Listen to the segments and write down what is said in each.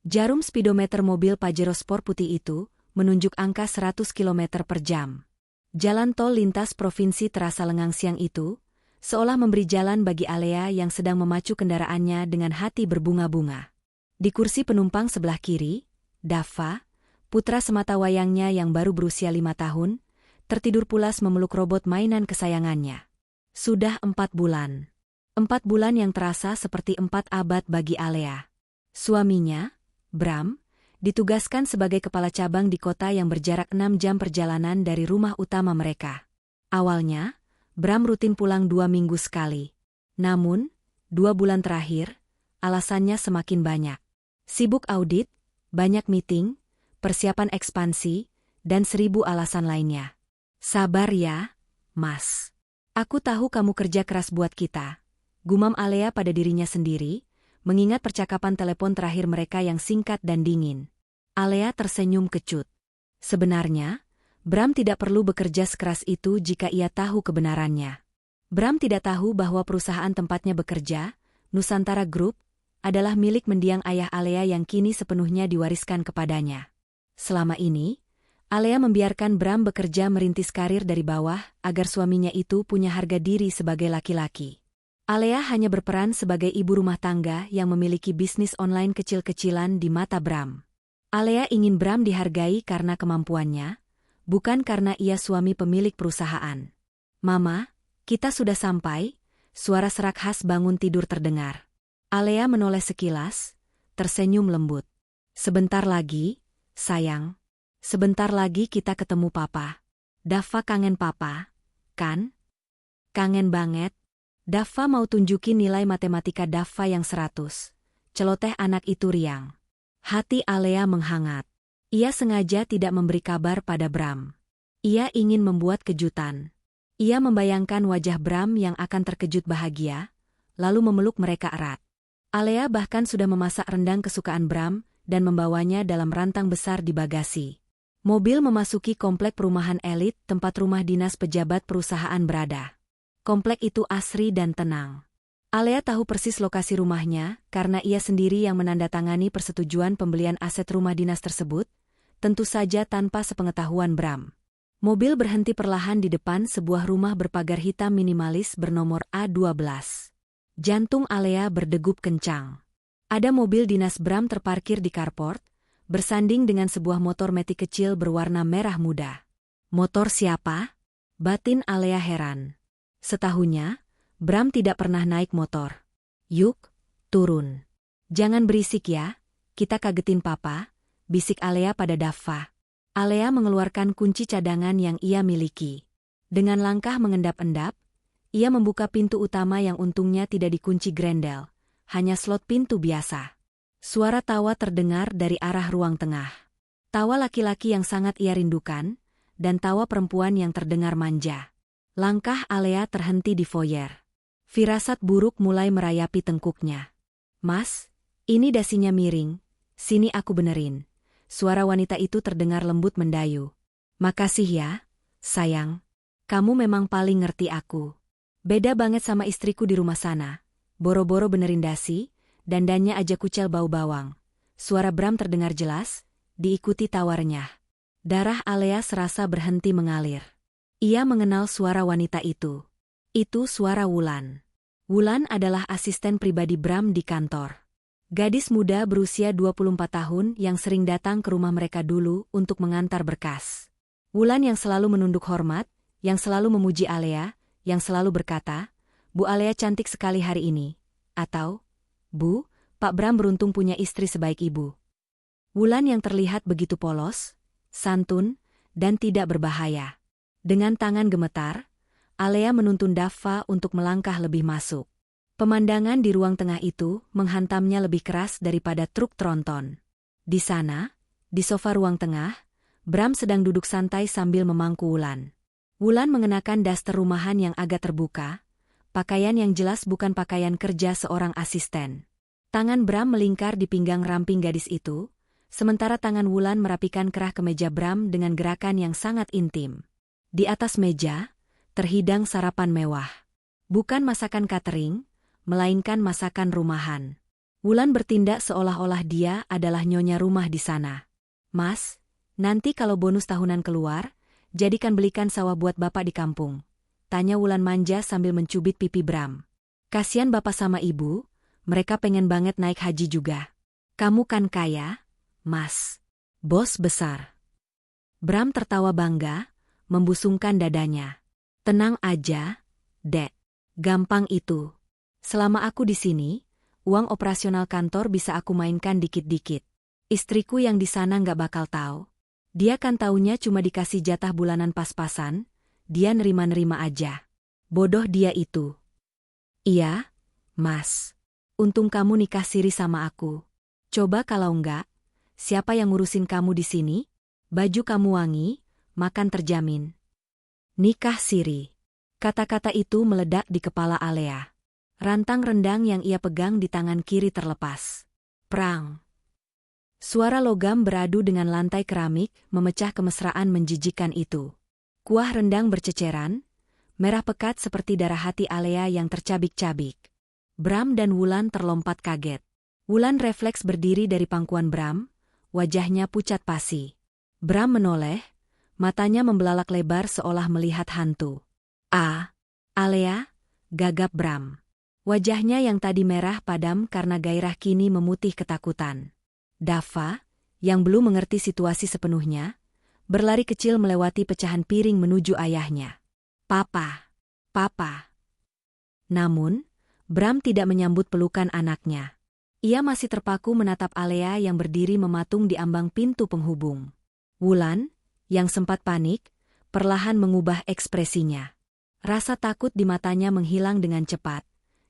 Jarum speedometer mobil Pajero Sport putih itu menunjuk angka 100 km per jam. Jalan tol lintas provinsi terasa lengang siang itu, seolah memberi jalan bagi Alea yang sedang memacu kendaraannya dengan hati berbunga-bunga. Di kursi penumpang sebelah kiri, Dava, putra sematawayangnya yang baru berusia 5 tahun, tertidur pulas memeluk robot mainan kesayangannya. Sudah 4 bulan. 4 bulan yang terasa seperti 4 abad bagi Alea. Suaminya, Bram, ditugaskan sebagai kepala cabang di kota yang berjarak 6 jam perjalanan dari rumah utama mereka. Awalnya, Bram rutin pulang 2 minggu sekali. Namun, 2 bulan terakhir, alasannya semakin banyak. Sibuk audit, banyak meeting, persiapan ekspansi, dan 1000 alasan lainnya. Sabar ya, Mas. Aku tahu kamu kerja keras buat kita. Gumam Alea pada dirinya sendiri, mengingat percakapan telepon terakhir mereka yang singkat dan dingin. Alea tersenyum kecut. Sebenarnya, Bram tidak perlu bekerja sekeras itu jika ia tahu kebenarannya. Bram tidak tahu bahwa perusahaan tempatnya bekerja, Nusantara Group, adalah milik mendiang ayah Alea yang kini sepenuhnya diwariskan kepadanya. Selama ini, Alea membiarkan Bram bekerja merintis karir dari bawah agar suaminya itu punya harga diri sebagai laki-laki. Alea hanya berperan sebagai ibu rumah tangga yang memiliki bisnis online kecil-kecilan di mata Bram. Alea ingin Bram dihargai karena kemampuannya, bukan karena ia suami pemilik perusahaan. "Mama, kita sudah sampai," suara serak khas bangun tidur terdengar. Alea menoleh sekilas, tersenyum lembut. "Sebentar lagi, sayang. Sebentar lagi kita ketemu Papa." "Dava kangen Papa, kan?" "Kangen banget." Dava mau tunjukin nilai matematika Dava yang 100. Celoteh anak itu riang. Hati Alea menghangat. Ia sengaja tidak memberi kabar pada Bram. Ia ingin membuat kejutan. Ia membayangkan wajah Bram yang akan terkejut bahagia, lalu memeluk mereka erat. Alea bahkan sudah memasak rendang kesukaan Bram dan membawanya dalam rantang besar di bagasi. Mobil memasuki komplek perumahan elit tempat rumah dinas pejabat perusahaan berada. Komplek itu asri dan tenang. Alea tahu persis lokasi rumahnya karena ia sendiri yang menandatangani persetujuan pembelian aset rumah dinas tersebut, tentu saja tanpa sepengetahuan Bram. Mobil berhenti perlahan di depan sebuah rumah berpagar hitam minimalis bernomor A12. Jantung Alea berdegup kencang. Ada mobil dinas Bram terparkir di carport, bersanding dengan sebuah motor metik kecil berwarna merah muda. "Motor siapa?" batin Alea heran. Setahunya, Bram tidak pernah naik motor. "Yuk, turun. Jangan berisik ya, kita kagetin Papa," bisik Alea pada Dava. Alea mengeluarkan kunci cadangan yang ia miliki. Dengan langkah mengendap-endap, ia membuka pintu utama yang untungnya tidak dikunci grendel, hanya slot pintu biasa. Suara tawa terdengar dari arah ruang tengah. Tawa laki-laki yang sangat ia rindukan, dan tawa perempuan yang terdengar manja. Langkah Alea terhenti di foyer. Firasat buruk mulai merayapi tengkuknya. "Mas, ini dasinya miring, sini aku benerin." Suara wanita itu terdengar lembut mendayu. "Makasih ya, sayang. Kamu memang paling ngerti aku. Beda banget sama istriku di rumah sana. Boro-boro benerin dasi, dandannya aja kucel bau bawang." Suara Bram terdengar jelas, diikuti tawarnya. Darah Alea serasa berhenti mengalir. Ia mengenal suara wanita itu. Itu suara Wulan. Wulan adalah asisten pribadi Bram di kantor. Gadis muda berusia 24 tahun yang sering datang ke rumah mereka dulu untuk mengantar berkas. Wulan yang selalu menunduk hormat, yang selalu memuji Alea, yang selalu berkata, "Bu Alea cantik sekali hari ini." Atau, "Bu, Pak Bram beruntung punya istri sebaik ibu." Wulan yang terlihat begitu polos, santun, dan tidak berbahaya. Dengan tangan gemetar, Alea menuntun Dava untuk melangkah lebih masuk. Pemandangan di ruang tengah itu menghantamnya lebih keras daripada truk tronton. Di sana, di sofa ruang tengah, Bram sedang duduk santai sambil memangku Wulan. Wulan mengenakan daster rumahan yang agak terbuka, pakaian yang jelas bukan pakaian kerja seorang asisten. Tangan Bram melingkar di pinggang ramping gadis itu, sementara tangan Wulan merapikan kerah kemeja Bram dengan gerakan yang sangat intim. Di atas meja, terhidang sarapan mewah. Bukan masakan catering, melainkan masakan rumahan. Wulan bertindak seolah-olah dia adalah nyonya rumah di sana. Mas, nanti kalau bonus tahunan keluar, jadikan belikan sawah buat bapak di kampung. Tanya Wulan manja sambil mencubit pipi Bram. Kasian bapak sama ibu, mereka pengen banget naik haji juga. Kamu kan kaya, Mas. Bos besar. Bram tertawa bangga, membusungkan dadanya. Tenang aja, Dek. Gampang itu. Selama aku di sini, uang operasional kantor bisa aku mainkan dikit-dikit. Istriku yang di sana nggak bakal tahu. Dia kan taunya cuma dikasih jatah bulanan pas-pasan, dia nerima-nerima aja. Bodoh dia itu. Iya, Mas. Untung kamu nikah siri sama aku. Coba kalau enggak, siapa yang ngurusin kamu di sini? Baju kamu wangi, makan terjamin. Nikah siri. Kata-kata itu meledak di kepala Alea. Rantang rendang yang ia pegang di tangan kiri terlepas. Prang. Suara logam beradu dengan lantai keramik memecah kemesraan menjijikan itu. Kuah rendang berceceran, merah pekat seperti darah hati Alea yang tercabik-cabik. Bram dan Wulan terlompat kaget. Wulan refleks berdiri dari pangkuan Bram, wajahnya pucat pasi. Bram menoleh, matanya membelalak lebar seolah melihat hantu. Alea, gagap Bram. Wajahnya yang tadi merah padam karena gairah kini memutih ketakutan. Dava, yang belum mengerti situasi sepenuhnya, berlari kecil melewati pecahan piring menuju ayahnya. Papa. Namun, Bram tidak menyambut pelukan anaknya. Ia masih terpaku menatap Alea yang berdiri mematung di ambang pintu penghubung. Wulan, yang sempat panik, perlahan mengubah ekspresinya. Rasa takut di matanya menghilang dengan cepat,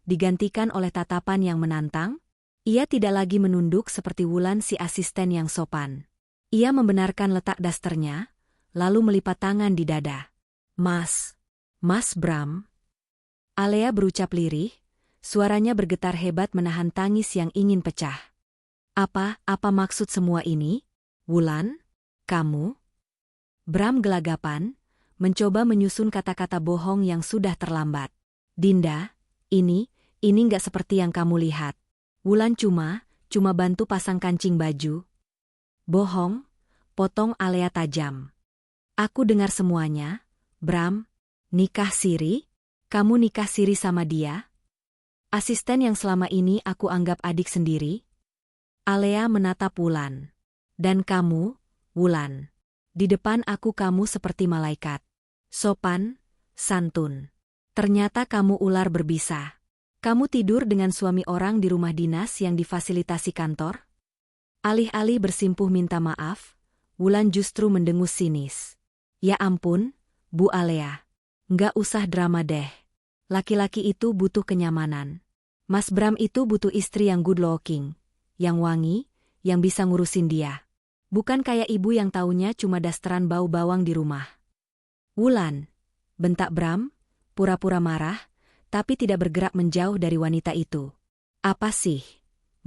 digantikan oleh tatapan yang menantang. Ia tidak lagi menunduk seperti Wulan si asisten yang sopan. Ia membenarkan letak dasternya, lalu melipat tangan di dada. Mas Bram. Alea berucap lirih, suaranya bergetar hebat menahan tangis yang ingin pecah. Apa maksud semua ini? Wulan, kamu? Bram gelagapan, mencoba menyusun kata-kata bohong yang sudah terlambat. Dinda, ini nggak seperti yang kamu lihat. Wulan cuma bantu pasang kancing baju. Bohong, potong Alea tajam. Aku dengar semuanya. Bram, nikah siri? Kamu nikah siri sama dia? Asisten yang selama ini aku anggap adik sendiri? Alea menatap Wulan. Dan kamu, Wulan. Di depan aku kamu seperti malaikat. Sopan, santun. Ternyata kamu ular berbisa. Kamu tidur dengan suami orang di rumah dinas yang difasilitasi kantor? Alih-alih bersimpuh minta maaf, Wulan justru mendengus sinis. Ya ampun, Bu Alea. Nggak usah drama deh. Laki-laki itu butuh kenyamanan. Mas Bram itu butuh istri yang good looking, yang wangi, yang bisa ngurusin dia. Bukan kayak ibu yang taunya cuma dasteran bau bawang di rumah. Wulan, bentak Bram, pura-pura marah, tapi tidak bergerak menjauh dari wanita itu. Apa sih,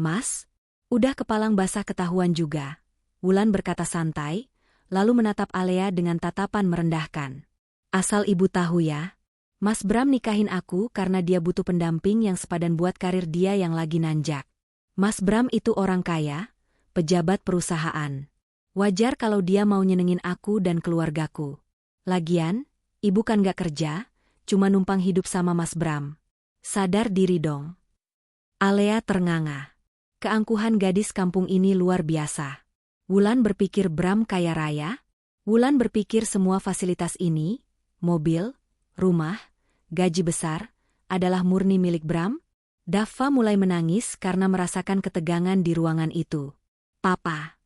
Mas? Udah kepalang basah ketahuan juga. Wulan berkata santai, lalu menatap Alea dengan tatapan merendahkan. Asal ibu tahu ya, Mas Bram nikahin aku karena dia butuh pendamping yang sepadan buat karir dia yang lagi nanjak. Mas Bram itu orang kaya, pejabat perusahaan. Wajar kalau dia mau nyenengin aku dan keluargaku. Lagian, ibu kan gak kerja, cuma numpang hidup sama Mas Bram. Sadar diri dong. Alea ternganga. Keangkuhan gadis kampung ini luar biasa. Wulan berpikir Bram kaya raya. Wulan berpikir semua fasilitas ini, mobil, rumah, gaji besar, adalah murni milik Bram. Dava mulai menangis karena merasakan ketegangan di ruangan itu. Papa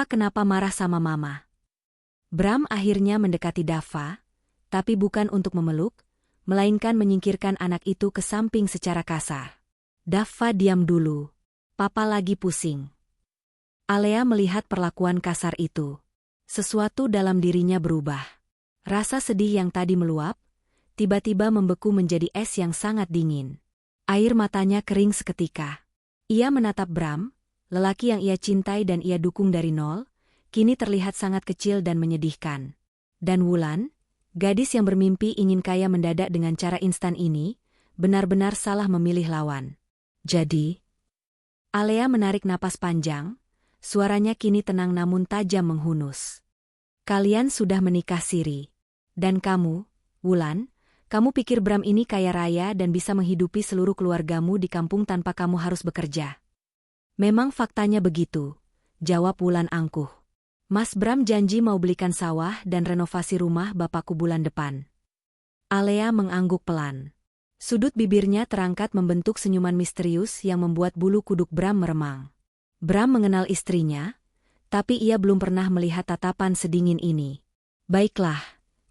kenapa marah sama Mama? Bram akhirnya mendekati Dava, tapi bukan untuk memeluk, melainkan menyingkirkan anak itu ke samping secara kasar. Dava diam dulu. Papa lagi pusing. Alea melihat perlakuan kasar itu. Sesuatu dalam dirinya berubah. Rasa sedih yang tadi meluap, tiba-tiba membeku menjadi es yang sangat dingin. Air matanya kering seketika. Ia menatap Bram, lelaki yang ia cintai dan ia dukung dari nol, kini terlihat sangat kecil dan menyedihkan. Dan Wulan, gadis yang bermimpi ingin kaya mendadak dengan cara instan ini, benar-benar salah memilih lawan. Jadi, Alea menarik napas panjang, suaranya kini tenang namun tajam menghunus. Kalian sudah menikah siri. Dan kamu, Wulan, kamu pikir Bram ini kaya raya dan bisa menghidupi seluruh keluargamu di kampung tanpa kamu harus bekerja. Memang faktanya begitu, jawab Wulan angkuh. Mas Bram janji mau belikan sawah dan renovasi rumah bapakku bulan depan. Alea mengangguk pelan. Sudut bibirnya terangkat membentuk senyuman misterius yang membuat bulu kuduk Bram meremang. Bram mengenal istrinya, tapi ia belum pernah melihat tatapan sedingin ini. Baiklah,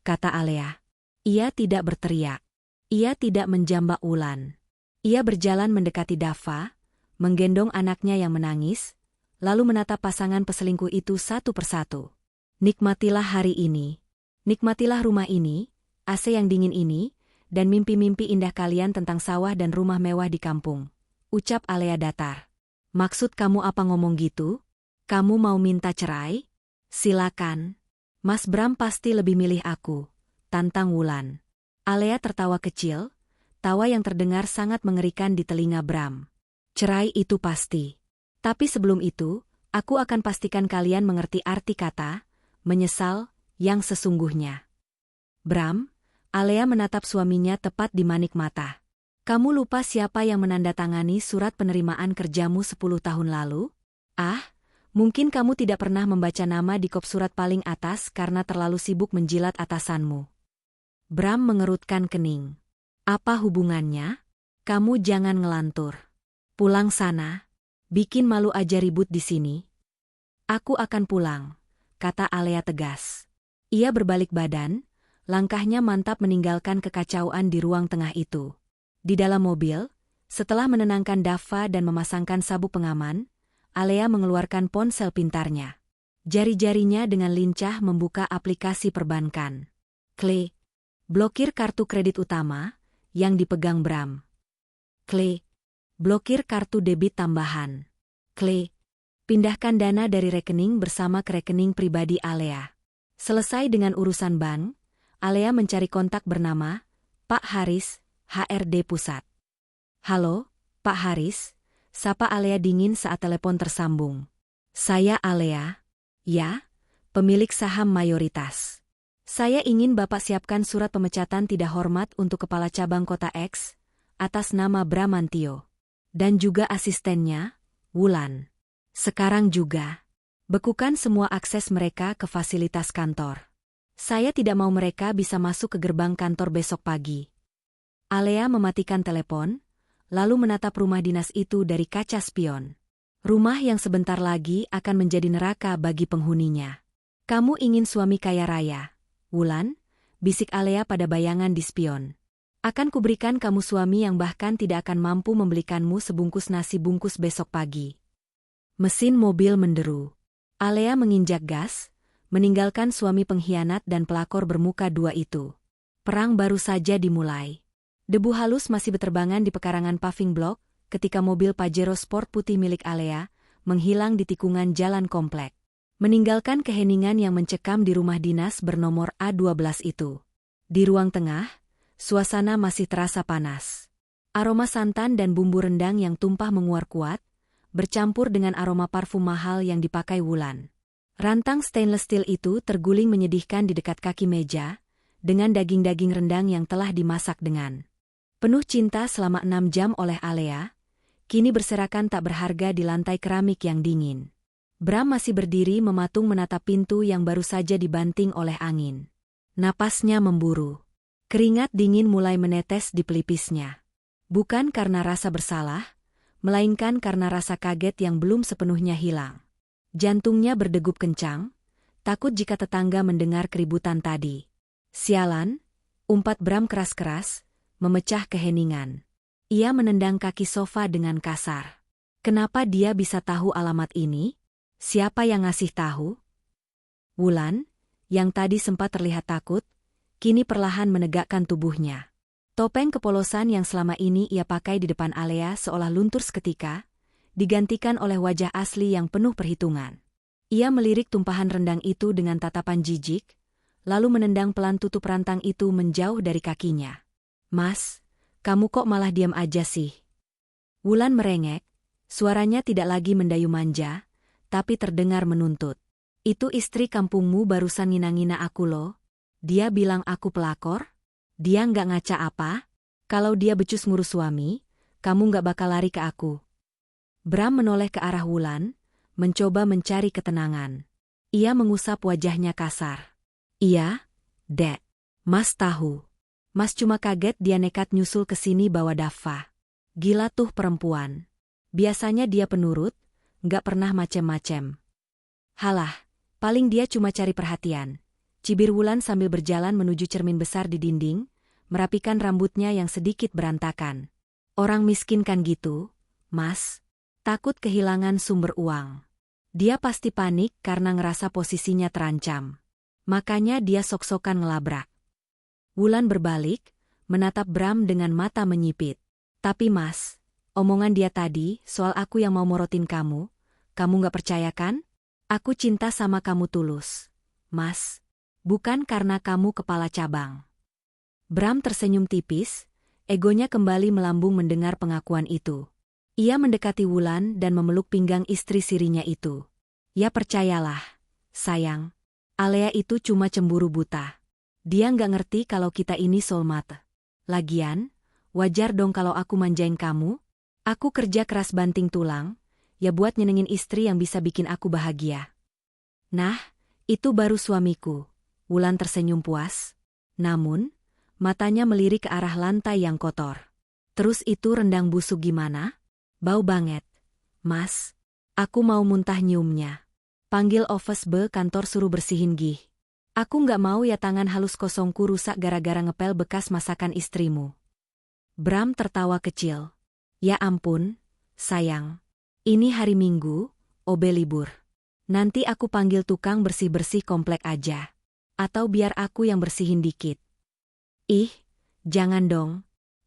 kata Alea. Ia tidak berteriak. Ia tidak menjambak Wulan. Ia berjalan mendekati Dava, menggendong anaknya yang menangis, lalu menatap pasangan peselingkuh itu satu persatu. Nikmatilah hari ini. Nikmatilah rumah ini, AC yang dingin ini, dan mimpi-mimpi indah kalian tentang sawah dan rumah mewah di kampung, ucap Alea datar. Maksud kamu apa ngomong gitu? Kamu mau minta cerai? Silakan. Mas Bram pasti lebih milih aku, tantang Wulan. Alea tertawa kecil, tawa yang terdengar sangat mengerikan di telinga Bram. Cerai itu pasti. Tapi sebelum itu, aku akan pastikan kalian mengerti arti kata, menyesal, yang sesungguhnya. Bram, Alea menatap suaminya tepat di manik mata. Kamu lupa siapa yang menandatangani surat penerimaan kerjamu 10 tahun lalu? Ah, mungkin kamu tidak pernah membaca nama di kop surat paling atas karena terlalu sibuk menjilat atasanmu. Bram mengerutkan kening. Apa hubungannya? Kamu jangan ngelantur. Pulang sana. Bikin malu aja ribut di sini. Aku akan pulang, kata Alea tegas. Ia berbalik badan, langkahnya mantap meninggalkan kekacauan di ruang tengah itu. Di dalam mobil, setelah menenangkan Dava dan memasangkan sabuk pengaman, Alea mengeluarkan ponsel pintarnya. Jari-jarinya dengan lincah membuka aplikasi perbankan. Klik. Blokir kartu kredit utama, yang dipegang Bram. Klik. Blokir kartu debit tambahan. Klik. Pindahkan dana dari rekening bersama ke rekening pribadi Alea. Selesai dengan urusan bank, Alea mencari kontak bernama Pak Haris, HRD Pusat. Halo, Pak Haris, sapa Alea dingin saat telepon tersambung. Saya Alea. Ya, pemilik saham mayoritas. Saya ingin Bapak siapkan surat pemecatan tidak hormat untuk Kepala Cabang Kota X, atas nama Bramantio. Dan juga asistennya, Wulan. Sekarang juga, bekukan semua akses mereka ke fasilitas kantor. Saya tidak mau mereka bisa masuk ke gerbang kantor besok pagi. Alea mematikan telepon, lalu menatap rumah dinas itu dari kaca spion. Rumah yang sebentar lagi akan menjadi neraka bagi penghuninya. Kamu ingin suami kaya raya, Wulan? Bisik Alea pada bayangan di spion. Akan kuberikan kamu suami yang bahkan tidak akan mampu membelikanmu sebungkus nasi bungkus besok pagi. Mesin mobil menderu. Alea menginjak gas, meninggalkan suami pengkhianat dan pelakor bermuka dua itu. Perang baru saja dimulai. Debu halus masih berterbangan di pekarangan paving block ketika mobil Pajero Sport putih milik Alea menghilang di tikungan jalan komplek. Meninggalkan keheningan yang mencekam di rumah dinas bernomor A12 itu. Di ruang tengah, suasana masih terasa panas. Aroma santan dan bumbu rendang yang tumpah menguar kuat, bercampur dengan aroma parfum mahal yang dipakai Wulan. Rantang stainless steel itu terguling menyedihkan di dekat kaki meja, dengan daging-daging rendang yang telah dimasak dengan penuh cinta selama 6 jam oleh Alea, kini berserakan tak berharga di lantai keramik yang dingin. Bram masih berdiri mematung menatap pintu yang baru saja dibanting oleh angin. Napasnya memburu. Keringat dingin mulai menetes di pelipisnya. Bukan karena rasa bersalah, melainkan karena rasa kaget yang belum sepenuhnya hilang. Jantungnya berdegup kencang, takut jika tetangga mendengar keributan tadi. Sialan, umpat Bram keras-keras, memecah keheningan. Ia menendang kaki sofa dengan kasar. Kenapa dia bisa tahu alamat ini? Siapa yang ngasih tahu? Wulan, yang tadi sempat terlihat takut, kini perlahan menegakkan tubuhnya. Topeng kepolosan yang selama ini ia pakai di depan Alea seolah luntur seketika, digantikan oleh wajah asli yang penuh perhitungan. Ia melirik tumpahan rendang itu dengan tatapan jijik, lalu menendang pelan tutup rantang itu menjauh dari kakinya. Mas, kamu kok malah diam aja sih? Wulan merengek, Suaranya tidak lagi mendayu manja, tapi terdengar menuntut. Itu istri kampungmu barusan ngina-ngina aku loh. Dia bilang aku pelakor? Dia nggak ngaca apa? Kalau dia becus ngurus suami, kamu nggak bakal lari ke aku. Bram menoleh ke arah Wulan, mencoba mencari ketenangan. Ia mengusap wajahnya kasar. Iya, Dek. Mas tahu. Mas cuma kaget dia nekat nyusul ke sini bawa Dava. Gila tuh perempuan. Biasanya dia penurut, nggak pernah macem-macem. Halah, paling dia cuma cari perhatian. Cibir Wulan sambil berjalan menuju cermin besar di dinding, merapikan rambutnya yang sedikit berantakan. Orang miskin kan gitu, Mas. Takut kehilangan sumber uang. Dia pasti panik karena ngerasa posisinya terancam. Makanya dia sok-sokan ngelabrak. Wulan berbalik, menatap Bram dengan mata menyipit. Tapi Mas, omongan dia tadi soal aku yang mau morotin kamu nggak percaya kan? Aku cinta sama kamu tulus. Mas, bukan karena kamu kepala cabang. Bram tersenyum tipis, egonya kembali melambung mendengar pengakuan itu. Ia mendekati Wulan dan memeluk pinggang istri sirinya itu. Ya percayalah, sayang. Alea itu cuma cemburu buta. Dia nggak ngerti kalau kita ini soulmate. Lagian, wajar dong kalau aku manjain kamu. Aku kerja keras banting tulang, ya buat nyenengin istri yang bisa bikin aku bahagia. Nah, itu baru suamiku. Wulan tersenyum puas. Namun, matanya melirik ke arah lantai yang kotor. Terus itu rendang busuk gimana? Bau banget. Mas, aku mau muntah nyiumnya. Panggil office be kantor suruh bersihin gih. Aku nggak mau ya tangan halus kosongku rusak gara-gara ngepel bekas masakan istrimu. Bram tertawa kecil. Ya ampun, sayang. Ini hari Minggu, Obe libur. Nanti aku panggil tukang bersih-bersih komplek aja. Atau biar aku yang bersihin dikit. Ih, jangan dong.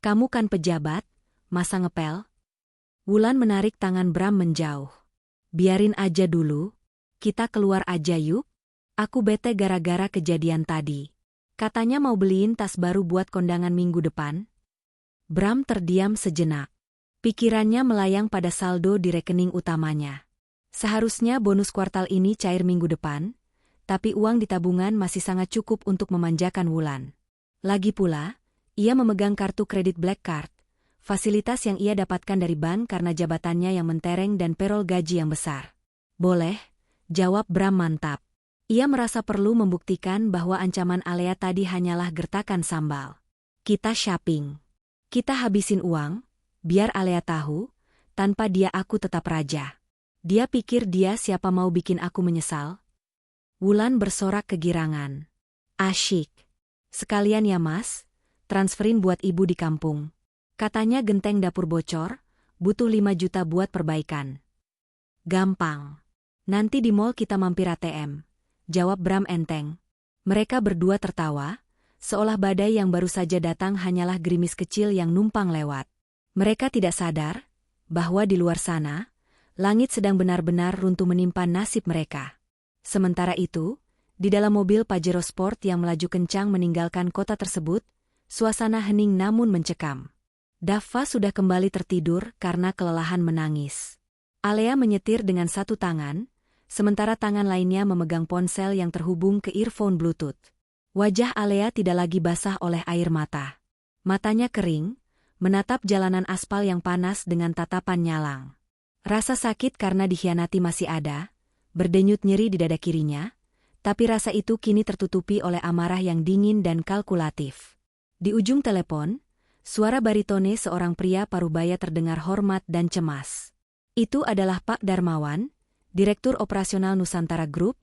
Kamu kan pejabat, masa ngepel? Wulan menarik tangan Bram menjauh. Biarin aja dulu. Kita keluar aja yuk. Aku bete gara-gara kejadian tadi. Katanya mau beliin tas baru buat kondangan minggu depan. Bram terdiam sejenak. Pikirannya melayang pada saldo di rekening utamanya. Seharusnya bonus kuartal ini cair minggu depan, tapi uang di tabungan masih sangat cukup untuk memanjakan Wulan. Lagi pula, ia memegang kartu kredit Black Card, fasilitas yang ia dapatkan dari bank karena jabatannya yang mentereng dan payroll gaji yang besar. Boleh, jawab Bram mantap. Ia merasa perlu membuktikan bahwa ancaman Alea tadi hanyalah gertakan sambal. Kita shopping. Kita habisin uang, biar Alea tahu, tanpa dia aku tetap raja. Dia pikir dia siapa mau bikin aku menyesal? Wulan bersorak kegirangan. Asyik. Sekalian ya Mas, transferin buat ibu di kampung. Katanya genteng dapur bocor, butuh 5 juta buat perbaikan. Gampang. Nanti di mall kita mampir ATM. Jawab Bram enteng. Mereka berdua tertawa, seolah badai yang baru saja datang hanyalah gerimis kecil yang numpang lewat. Mereka tidak sadar bahwa di luar sana, langit sedang benar-benar runtuh menimpa nasib mereka. Sementara itu, di dalam mobil Pajero Sport yang melaju kencang meninggalkan kota tersebut, suasana hening namun mencekam. Dava sudah kembali tertidur karena kelelahan menangis. Alea menyetir dengan satu tangan, sementara tangan lainnya memegang ponsel yang terhubung ke earphone Bluetooth. Wajah Alea tidak lagi basah oleh air mata. Matanya kering, menatap jalanan aspal yang panas dengan tatapan nyalang. Rasa sakit karena dikhianati masih ada, berdenyut nyeri di dada kirinya, tapi rasa itu kini tertutupi oleh amarah yang dingin dan kalkulatif. Di ujung telepon, suara baritone seorang pria parubaya terdengar hormat dan cemas. Itu adalah Pak Darmawan, Direktur Operasional Nusantara Group,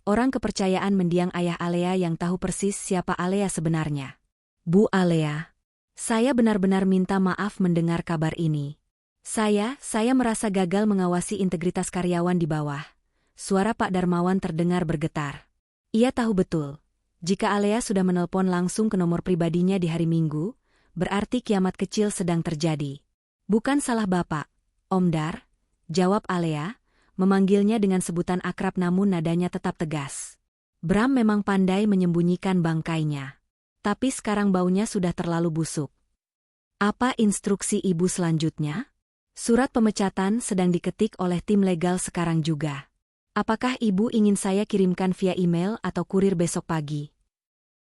orang kepercayaan mendiang ayah Alea yang tahu persis siapa Alea sebenarnya. Bu Alea, saya benar-benar minta maaf mendengar kabar ini. Saya merasa gagal mengawasi integritas karyawan di bawah. Suara Pak Darmawan terdengar bergetar. Ia tahu betul, jika Alea sudah menelpon langsung ke nomor pribadinya di hari Minggu, berarti kiamat kecil sedang terjadi. Bukan salah Bapak, Om Dar, jawab Alea, memanggilnya dengan sebutan akrab namun nadanya tetap tegas. Bram memang pandai menyembunyikan bangkainya. Tapi sekarang baunya sudah terlalu busuk. Apa instruksi ibu selanjutnya? Surat pemecatan sedang diketik oleh tim legal sekarang juga. Apakah ibu ingin saya kirimkan via email atau kurir besok pagi?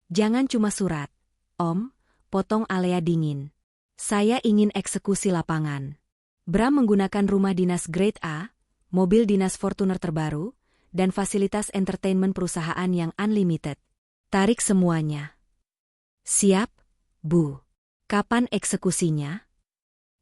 Jangan cuma surat, Om, potong Alea dingin. Saya ingin eksekusi lapangan. Bram menggunakan rumah dinas Grade A, mobil dinas Fortuner terbaru, dan fasilitas entertainment perusahaan yang unlimited. Tarik semuanya. Siap, Bu. Kapan eksekusinya?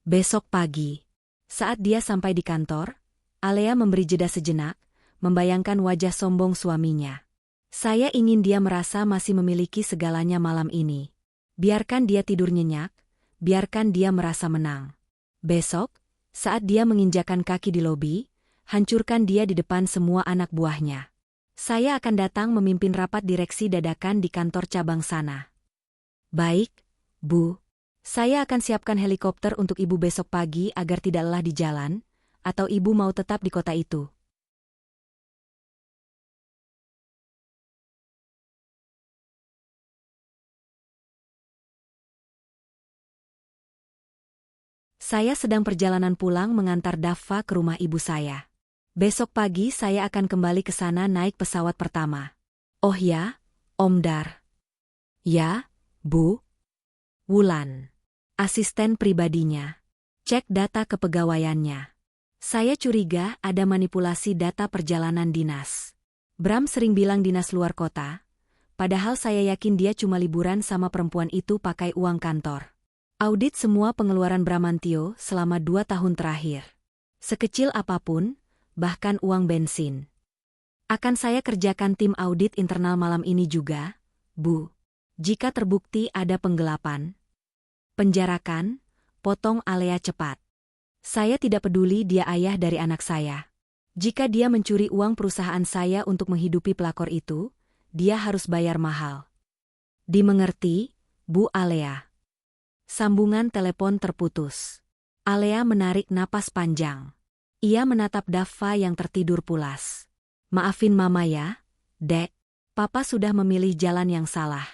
Besok pagi. Saat dia sampai di kantor, Alea memberi jeda sejenak, membayangkan wajah sombong suaminya. Saya ingin dia merasa masih memiliki segalanya malam ini. Biarkan dia tidur nyenyak, biarkan dia merasa menang. Besok, saat dia menginjakan kaki di lobi, hancurkan dia di depan semua anak buahnya. Saya akan datang memimpin rapat direksi dadakan di kantor cabang sana. Baik, Bu. Saya akan siapkan helikopter untuk ibu besok pagi agar tidak lelah di jalan, atau ibu mau tetap di kota itu. Saya sedang perjalanan pulang mengantar Daffa ke rumah ibu saya. Besok pagi saya akan kembali ke sana naik pesawat pertama. Oh ya, Om Dar. Ya, Bu. Wulan. Asisten pribadinya. Cek data kepegawaiannya. Saya curiga ada manipulasi data perjalanan dinas. Bram sering bilang dinas luar kota, padahal saya yakin dia cuma liburan sama perempuan itu pakai uang kantor. Audit semua pengeluaran Bramantio selama 2 tahun terakhir. Sekecil apapun, bahkan uang bensin. Akan saya kerjakan tim audit internal malam ini juga, Bu. Jika terbukti ada penggelapan, penjarakan, potong Alea cepat. Saya tidak peduli dia ayah dari anak saya. Jika dia mencuri uang perusahaan saya untuk menghidupi pelakor itu, dia harus bayar mahal. Dimengerti, Bu Alea? Sambungan telepon terputus. Alea menarik napas panjang. Ia menatap Daffa yang tertidur pulas. Maafin Mama ya, Dek. Papa sudah memilih jalan yang salah.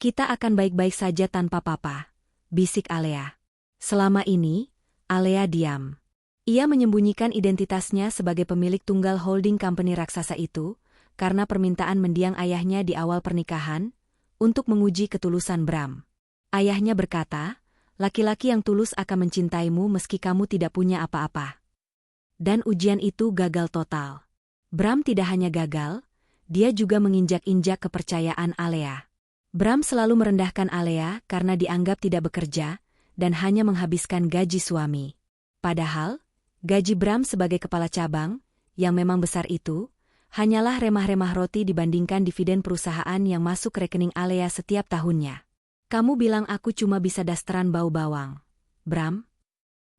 Kita akan baik-baik saja tanpa Papa, bisik Alea. Selama ini, Alea diam. Ia menyembunyikan identitasnya sebagai pemilik tunggal holding company raksasa itu, karena permintaan mendiang ayahnya di awal pernikahan, untuk menguji ketulusan Bram. Ayahnya berkata, laki-laki yang tulus akan mencintaimu meski kamu tidak punya apa-apa. Dan ujian itu gagal total. Bram tidak hanya gagal, dia juga menginjak-injak kepercayaan Alea. Bram selalu merendahkan Alea karena dianggap tidak bekerja dan hanya menghabiskan gaji suami. Padahal, gaji Bram sebagai kepala cabang, yang memang besar itu, hanyalah remah-remah roti dibandingkan dividen perusahaan yang masuk rekening Alea setiap tahunnya. Kamu bilang aku cuma bisa dasteran bau bawang, Bram?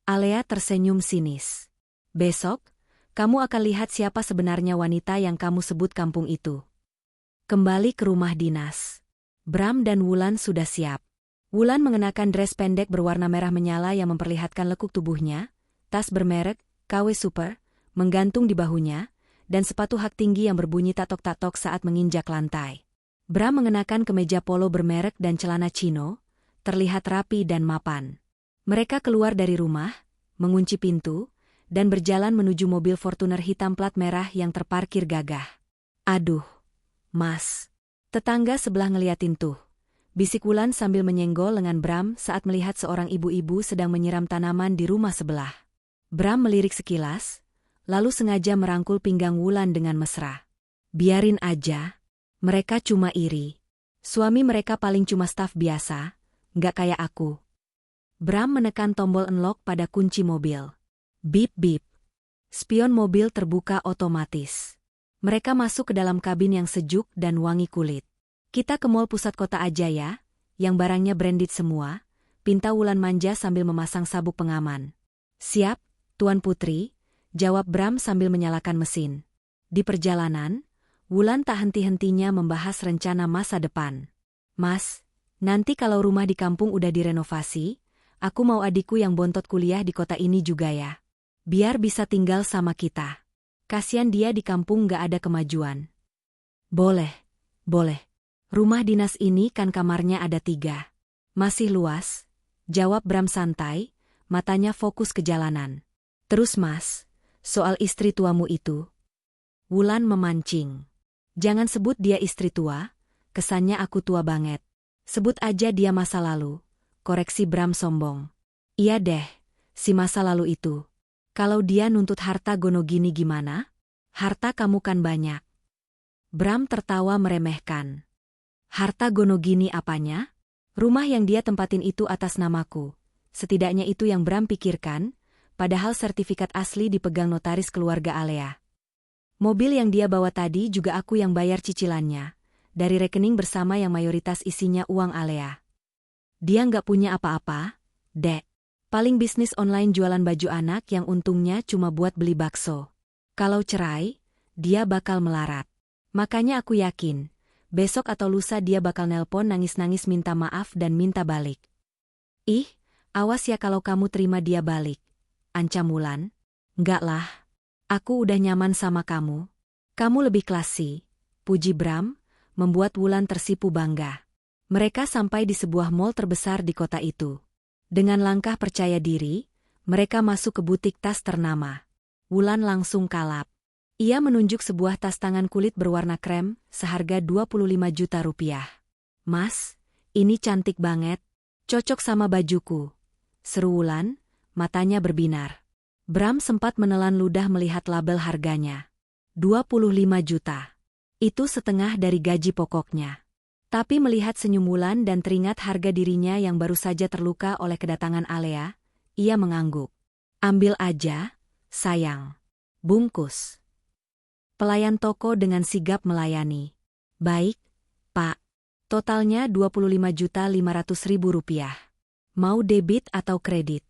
Alea tersenyum sinis. Besok, kamu akan lihat siapa sebenarnya wanita yang kamu sebut kampung itu. Kembali ke rumah dinas. Bram dan Wulan sudah siap. Wulan mengenakan dress pendek berwarna merah menyala yang memperlihatkan lekuk tubuhnya, tas bermerek, KW Super, menggantung di bahunya, dan sepatu hak tinggi yang berbunyi tatok-tatok saat menginjak lantai. Bram mengenakan kemeja polo bermerek dan celana chino, terlihat rapi dan mapan. Mereka keluar dari rumah, mengunci pintu, dan berjalan menuju mobil Fortuner hitam plat merah yang terparkir gagah. Aduh, Mas. Tetangga sebelah ngeliatin tuh. Bisik Wulan sambil menyenggol lengan Bram saat melihat seorang ibu-ibu sedang menyiram tanaman di rumah sebelah. Bram melirik sekilas, lalu sengaja merangkul pinggang Wulan dengan mesra. Biarin aja. Mereka cuma iri. Suami mereka paling cuma staf biasa, nggak kayak aku. Bram menekan tombol unlock pada kunci mobil. Bip-bip. Spion mobil terbuka otomatis. Mereka masuk ke dalam kabin yang sejuk dan wangi kulit. Kita ke mall pusat kota aja ya, yang barangnya branded semua, pinta Wulan manja sambil memasang sabuk pengaman. Siap, Tuan Putri, jawab Bram sambil menyalakan mesin. Di perjalanan, Wulan tak henti-hentinya membahas rencana masa depan. Mas, nanti kalau rumah di kampung udah direnovasi, aku mau adikku yang bontot kuliah di kota ini juga ya. Biar bisa tinggal sama kita. Kasian dia di kampung gak ada kemajuan. Boleh, boleh. Rumah dinas ini kan kamarnya ada 3. Masih luas, jawab Bram santai, matanya fokus ke jalanan. Terus Mas, soal istri tuamu itu. Wulan memancing. Jangan sebut dia istri tua, kesannya aku tua banget. Sebut aja dia masa lalu, koreksi Bram sombong. Iya deh, si masa lalu itu. Kalau dia nuntut harta gono gini gimana? Harta kamu kan banyak. Bram tertawa meremehkan. Harta gono gini apanya? Rumah yang dia tempatin itu atas namaku. Setidaknya itu yang Bram pikirkan, padahal sertifikat asli dipegang notaris keluarga Alea. Mobil yang dia bawa tadi juga aku yang bayar cicilannya, dari rekening bersama yang mayoritas isinya uang Alea. Dia nggak punya apa-apa, Dek. Paling bisnis online jualan baju anak yang untungnya cuma buat beli bakso. Kalau cerai, dia bakal melarat. Makanya aku yakin, besok atau lusa dia bakal nelpon nangis-nangis minta maaf dan minta balik. Ih, awas ya kalau kamu terima dia balik, ancam Wulan. Enggak lah, aku udah nyaman sama kamu. Kamu lebih klasi, puji Bram, membuat Wulan tersipu bangga. Mereka sampai di sebuah mall terbesar di kota itu. Dengan langkah percaya diri, mereka masuk ke butik tas ternama. Wulan langsung kalap. Ia menunjuk sebuah tas tangan kulit berwarna krem, seharga 25 juta rupiah. Mas, ini cantik banget. Cocok sama bajuku. Seru Wulan, matanya berbinar. Bram sempat menelan ludah melihat label harganya. 25 juta. Itu setengah dari gaji pokoknya. Tapi melihat senyum Wulan dan teringat harga dirinya yang baru saja terluka oleh kedatangan Alea, ia mengangguk. Ambil aja, sayang. Bungkus. Pelayan toko dengan sigap melayani. Baik, Pak. Totalnya 25.500.000 rupiah. Mau debit atau kredit?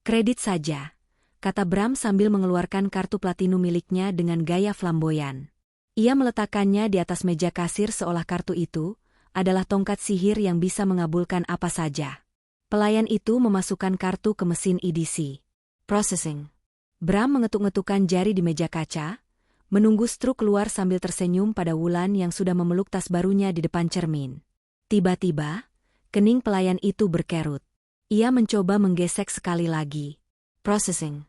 Kredit saja, kata Bram sambil mengeluarkan kartu platinum miliknya dengan gaya flamboyan. Ia meletakkannya di atas meja kasir seolah kartu itu adalah tongkat sihir yang bisa mengabulkan apa saja. Pelayan itu memasukkan kartu ke mesin EDC. Processing. Bram mengetuk-ngetukkan jari di meja kaca, menunggu struk keluar sambil tersenyum pada Wulan yang sudah memeluk tas barunya di depan cermin. Tiba-tiba, kening pelayan itu berkerut. Ia mencoba menggesek sekali lagi. Processing.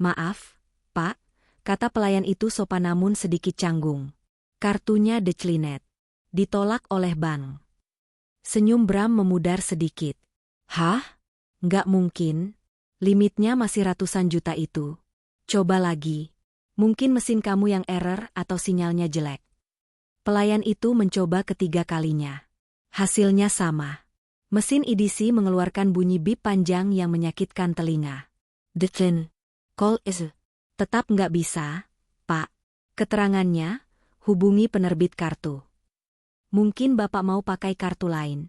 Maaf, Pak. Kata pelayan itu sopan namun sedikit canggung. Kartunya declinet. Ditolak oleh bank. Senyum Bram memudar sedikit. Hah? Nggak mungkin. Limitnya masih ratusan juta itu. Coba lagi. Mungkin mesin kamu yang error atau sinyalnya jelek. Pelayan itu mencoba ketiga kalinya. Hasilnya sama. Mesin EDC mengeluarkan bunyi bip panjang yang menyakitkan telinga. Decline. Call is... Tetap nggak bisa, Pak. Keterangannya, hubungi penerbit kartu. Mungkin Bapak mau pakai kartu lain.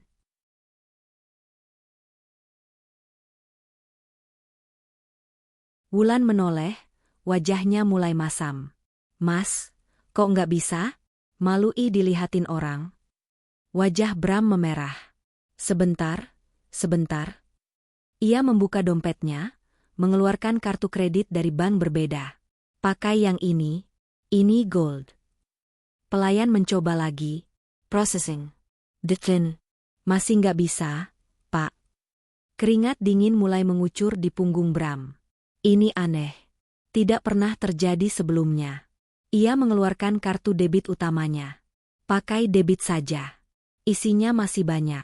Wulan menoleh, wajahnya mulai masam. Mas, kok nggak bisa? Malu dilihatin orang. Wajah Bram memerah. Sebentar, sebentar. Ia membuka dompetnya, mengeluarkan kartu kredit dari bank berbeda. Pakai yang ini gold. Pelayan mencoba lagi. Processing. Decline. Masih nggak bisa, Pak. Keringat dingin mulai mengucur di punggung Bram. Ini aneh. Tidak pernah terjadi sebelumnya. Ia mengeluarkan kartu debit utamanya. Pakai debit saja. Isinya masih banyak.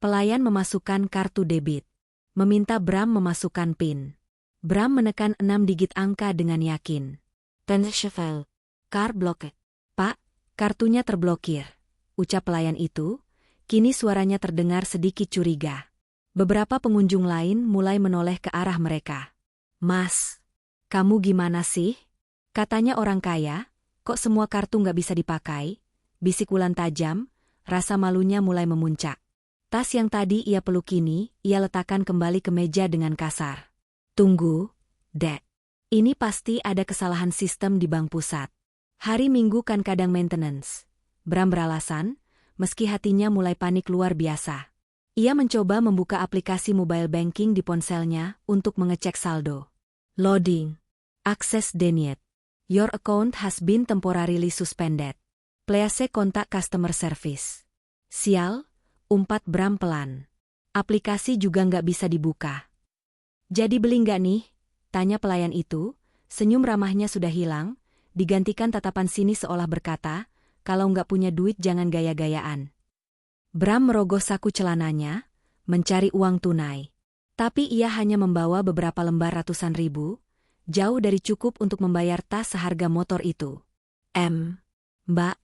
Pelayan memasukkan kartu debit. Meminta Bram memasukkan PIN. Bram menekan 6 digit angka dengan yakin. Transaction. Car blocked. Pak, kartunya terblokir. Ucap pelayan itu, kini suaranya terdengar sedikit curiga. Beberapa pengunjung lain mulai menoleh ke arah mereka. Mas, kamu gimana sih? Katanya orang kaya, kok semua kartu nggak bisa dipakai? Bisik Wulan tajam, rasa malunya mulai memuncak. Tas yang tadi ia peluk kini, ia letakkan kembali ke meja dengan kasar. Tunggu, Dek. Ini pasti ada kesalahan sistem di bank pusat. Hari Minggu kan kadang maintenance. Bram beralasan, meski hatinya mulai panik luar biasa. Ia mencoba membuka aplikasi mobile banking di ponselnya untuk mengecek saldo. Loading. Access denied. Your account has been temporarily suspended. Please contact customer service. Sial. Umpat Bram pelan. Aplikasi juga nggak bisa dibuka. Jadi beli nggak nih? tanya pelayan itu, senyum ramahnya sudah hilang, digantikan tatapan sinis seolah berkata, kalau nggak punya duit jangan gaya-gayaan. Bram merogoh saku celananya, mencari uang tunai. Tapi ia hanya membawa beberapa lembar ratusan ribu, jauh dari cukup untuk membayar tas seharga motor itu. Mbak,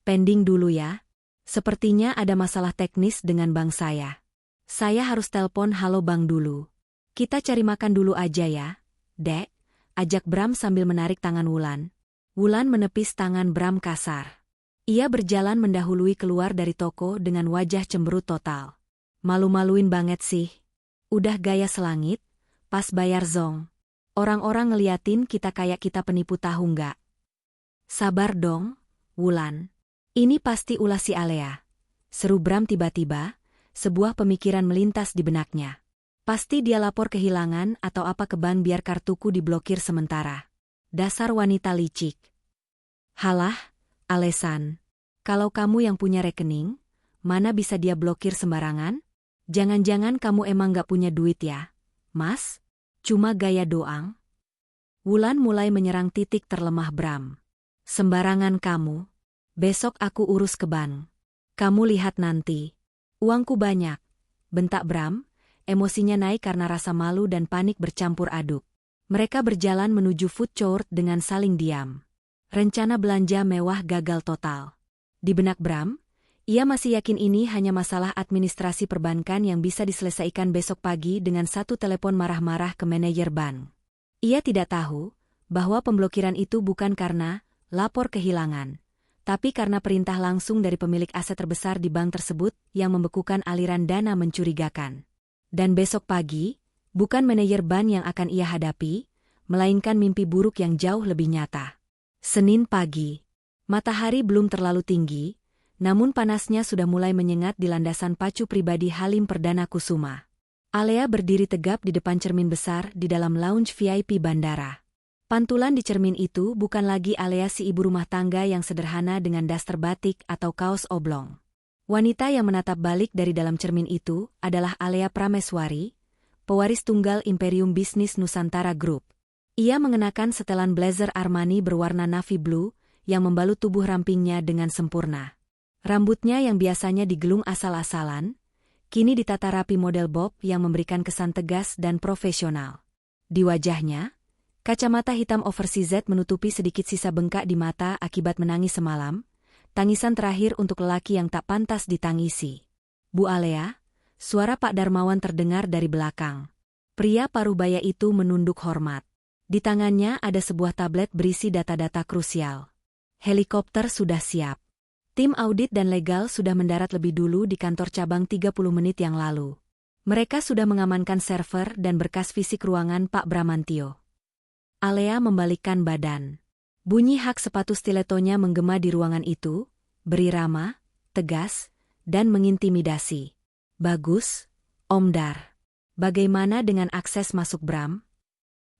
pending dulu ya. Sepertinya ada masalah teknis dengan bank saya. Saya harus telepon halo bank dulu. Kita cari makan dulu aja ya, Dek, ajak Bram sambil menarik tangan Wulan. Wulan menepis tangan Bram kasar. Ia berjalan mendahului keluar dari toko dengan wajah cemberut total. Malu-maluin banget sih. Udah gaya selangit, pas bayar zong. Orang-orang ngeliatin kita kayak kita penipu tahu nggak? Sabar dong, Wulan. Ini pasti ulah si Alea. Seru Bram tiba-tiba, sebuah pemikiran melintas di benaknya. Pasti dia lapor kehilangan atau apa ke bank biar kartuku diblokir sementara. Dasar wanita licik. Halah, Alesan. Kalau kamu yang punya rekening, mana bisa dia blokir sembarangan? Jangan-jangan kamu emang gak punya duit ya, Mas? Cuma gaya doang? Wulan mulai menyerang titik terlemah Bram. Sembarangan kamu. Besok aku urus ke bank. Kamu lihat nanti. Uangku banyak. Bentak Bram, emosinya naik karena rasa malu dan panik bercampur aduk. Mereka berjalan menuju food court dengan saling diam. Rencana belanja mewah gagal total. Di benak Bram, ia masih yakin ini hanya masalah administrasi perbankan yang bisa diselesaikan besok pagi dengan satu telepon marah-marah ke manajer bank. Ia tidak tahu bahwa pemblokiran itu bukan karena lapor kehilangan, tapi karena perintah langsung dari pemilik aset terbesar di bank tersebut yang membekukan aliran dana mencurigakan. Dan besok pagi, bukan manajer bank yang akan ia hadapi, melainkan mimpi buruk yang jauh lebih nyata. Senin pagi. Matahari belum terlalu tinggi, namun panasnya sudah mulai menyengat di landasan pacu pribadi Halim Perdana Kusuma. Alea berdiri tegap di depan cermin besar di dalam lounge VIP bandara. Pantulan di cermin itu bukan lagi Alea si ibu rumah tangga yang sederhana dengan daster batik atau kaos oblong. Wanita yang menatap balik dari dalam cermin itu adalah Alea Prameswari, pewaris tunggal Imperium Bisnis Nusantara Group. Ia mengenakan setelan blazer Armani berwarna navy blue yang membalut tubuh rampingnya dengan sempurna. Rambutnya yang biasanya digelung asal-asalan, kini ditata rapi model bob yang memberikan kesan tegas dan profesional. Di wajahnya, kacamata hitam oversized menutupi sedikit sisa bengkak di mata akibat menangis semalam, tangisan terakhir untuk lelaki yang tak pantas ditangisi. Bu Alea, suara Pak Darmawan terdengar dari belakang. Pria paruh-baya itu menunduk hormat. Di tangannya ada sebuah tablet berisi data-data krusial. Helikopter sudah siap. Tim audit dan legal sudah mendarat lebih dulu di kantor cabang 30 menit yang lalu. Mereka sudah mengamankan server dan berkas fisik ruangan Pak Bramantio. Alea membalikkan badan. Bunyi hak sepatu stiletonya menggema di ruangan itu, beri ramah, tegas, dan mengintimidasi. Bagus, Om Dar. Bagaimana dengan akses masuk Bram?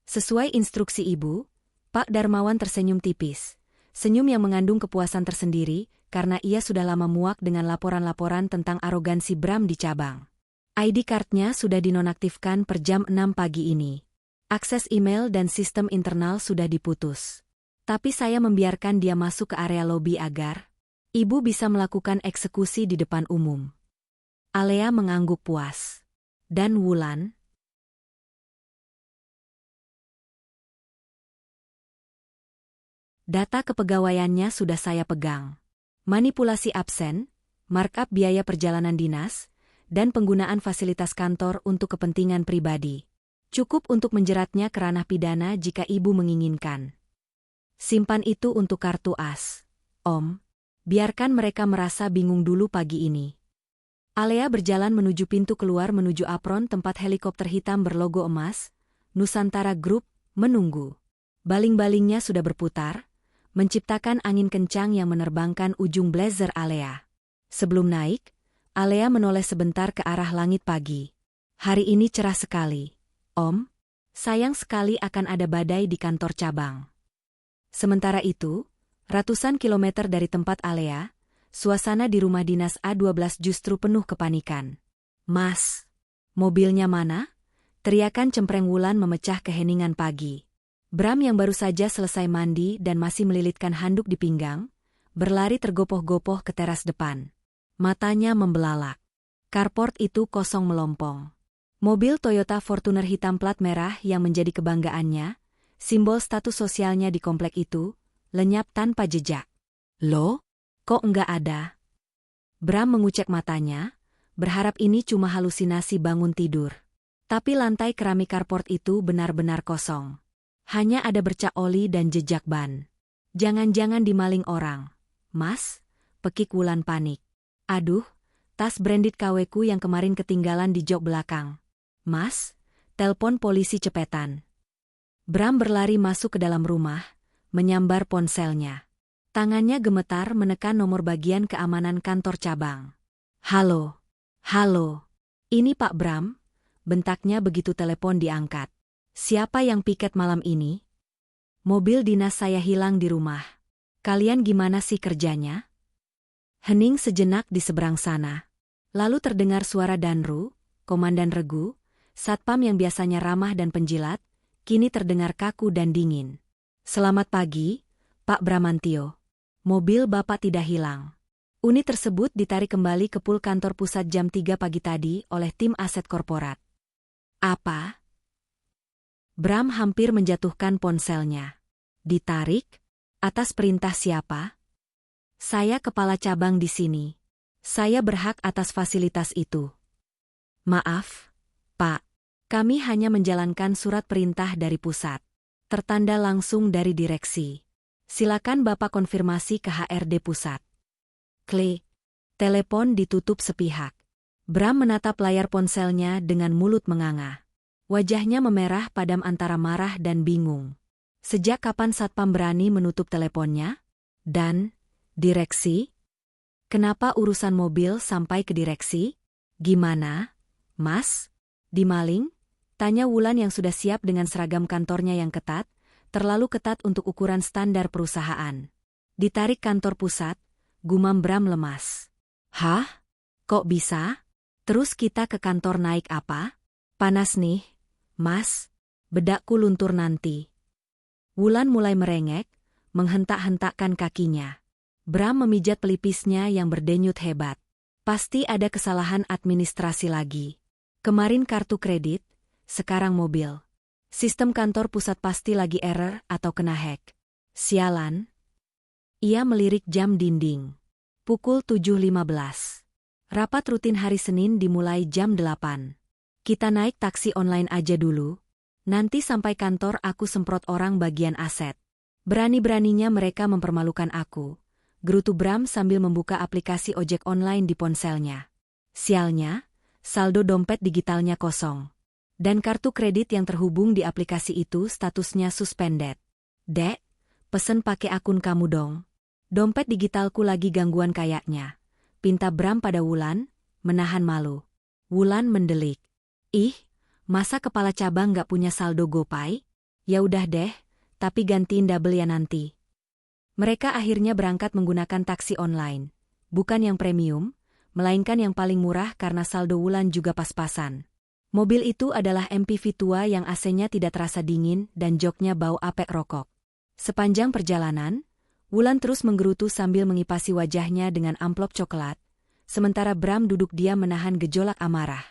Sesuai instruksi Ibu, Pak Darmawan tersenyum tipis. Senyum yang mengandung kepuasan tersendiri, karena ia sudah lama muak dengan laporan-laporan tentang arogansi Bram di cabang. ID card-nya sudah dinonaktifkan per jam 6 pagi ini. Akses email dan sistem internal sudah diputus. Tapi saya membiarkan dia masuk ke area lobi agar Ibu bisa melakukan eksekusi di depan umum. Alea mengangguk puas. Dan Wulan? Data kepegawaiannya sudah saya pegang. Manipulasi absen, markup biaya perjalanan dinas, dan penggunaan fasilitas kantor untuk kepentingan pribadi. Cukup untuk menjeratnya ke ranah pidana jika Ibu menginginkan. Simpan itu untuk kartu as. Om, biarkan mereka merasa bingung dulu pagi ini. Alea berjalan menuju pintu keluar menuju apron tempat helikopter hitam berlogo emas, Nusantara Group, menunggu. Baling-balingnya sudah berputar, menciptakan angin kencang yang menerbangkan ujung blazer Alea. Sebelum naik, Alea menoleh sebentar ke arah langit pagi. Hari ini cerah sekali. Om, sayang sekali akan ada badai di kantor cabang. Sementara itu, ratusan kilometer dari tempat Alea, suasana di rumah dinas A12 justru penuh kepanikan. Mas, mobilnya mana? Teriakan cempreng Wulan memecah keheningan pagi. Bram yang baru saja selesai mandi dan masih melilitkan handuk di pinggang, berlari tergopoh-gopoh ke teras depan. Matanya membelalak. Carport itu kosong melompong. Mobil Toyota Fortuner hitam plat merah yang menjadi kebanggaannya, simbol status sosialnya di komplek itu, lenyap tanpa jejak. Loh, kok enggak ada? Bram mengucek matanya, berharap ini cuma halusinasi bangun tidur. Tapi lantai keramik carport itu benar-benar kosong. Hanya ada bercak oli dan jejak ban. Jangan-jangan dimaling orang. Mas, pekik Wulan panik. Aduh, tas branded KW-ku yang kemarin ketinggalan di jok belakang. Mas, telepon polisi cepetan. Bram berlari masuk ke dalam rumah, menyambar ponselnya. Tangannya gemetar menekan nomor bagian keamanan kantor cabang. Halo, halo, ini Pak Bram, bentaknya begitu telepon diangkat. Siapa yang piket malam ini? Mobil dinas saya hilang di rumah. Kalian gimana sih kerjanya? Hening sejenak di seberang sana. Lalu terdengar suara Danru, Komandan Regu, satpam yang biasanya ramah dan penjilat, kini terdengar kaku dan dingin. Selamat pagi, Pak Bramantio. Mobil Bapak tidak hilang. Unit tersebut ditarik kembali ke pool kantor pusat jam 3 pagi tadi oleh tim aset korporat. Apa? Bram hampir menjatuhkan ponselnya. Ditarik? Atas perintah siapa? Saya kepala cabang di sini. Saya berhak atas fasilitas itu. Maaf, Pak. Kami hanya menjalankan surat perintah dari pusat. Tertanda langsung dari direksi. Silakan Bapak konfirmasi ke HRD pusat. Klik. Telepon ditutup sepihak. Bram menatap layar ponselnya dengan mulut menganga. Wajahnya memerah padam antara marah dan bingung. Sejak kapan satpam berani menutup teleponnya? Dan, direksi? Kenapa urusan mobil sampai ke direksi? Gimana, Mas? Dimaling? Tanya Wulan yang sudah siap dengan seragam kantornya yang ketat, terlalu ketat untuk ukuran standar perusahaan. Ditarik kantor pusat, gumam Bram lemas. Hah? Kok bisa? Terus kita ke kantor naik apa? Panas nih, Mas. Bedakku luntur nanti. Wulan mulai merengek, menghentak-hentakkan kakinya. Bram memijat pelipisnya yang berdenyut hebat. Pasti ada kesalahan administrasi lagi. Kemarin kartu kredit, sekarang mobil. Sistem kantor pusat pasti lagi error atau kena hack. Sialan. Ia melirik jam dinding. Pukul 7.15. Rapat rutin hari Senin dimulai jam 8. Kita naik taksi online aja dulu. Nanti sampai kantor aku semprot orang bagian aset. Berani-beraninya mereka mempermalukan aku. Gerutu Bram sambil membuka aplikasi ojek online di ponselnya. Sialnya, saldo dompet digitalnya kosong. Dan kartu kredit yang terhubung di aplikasi itu statusnya suspended. Dek, pesen pakai akun kamu dong. Dompet digitalku lagi gangguan kayaknya. Pinta Bram pada Wulan, menahan malu. Wulan mendelik. Ih, masa kepala cabang gak punya saldo GoPay? Ya udah deh, tapi gantiin double ya nanti. Mereka akhirnya berangkat menggunakan taksi online. Bukan yang premium, melainkan yang paling murah karena saldo Wulan juga pas-pasan. Mobil itu adalah MPV tua yang AC-nya tidak terasa dingin dan joknya bau apek rokok. Sepanjang perjalanan, Wulan terus menggerutu sambil mengipasi wajahnya dengan amplop coklat, sementara Bram duduk diam menahan gejolak amarah.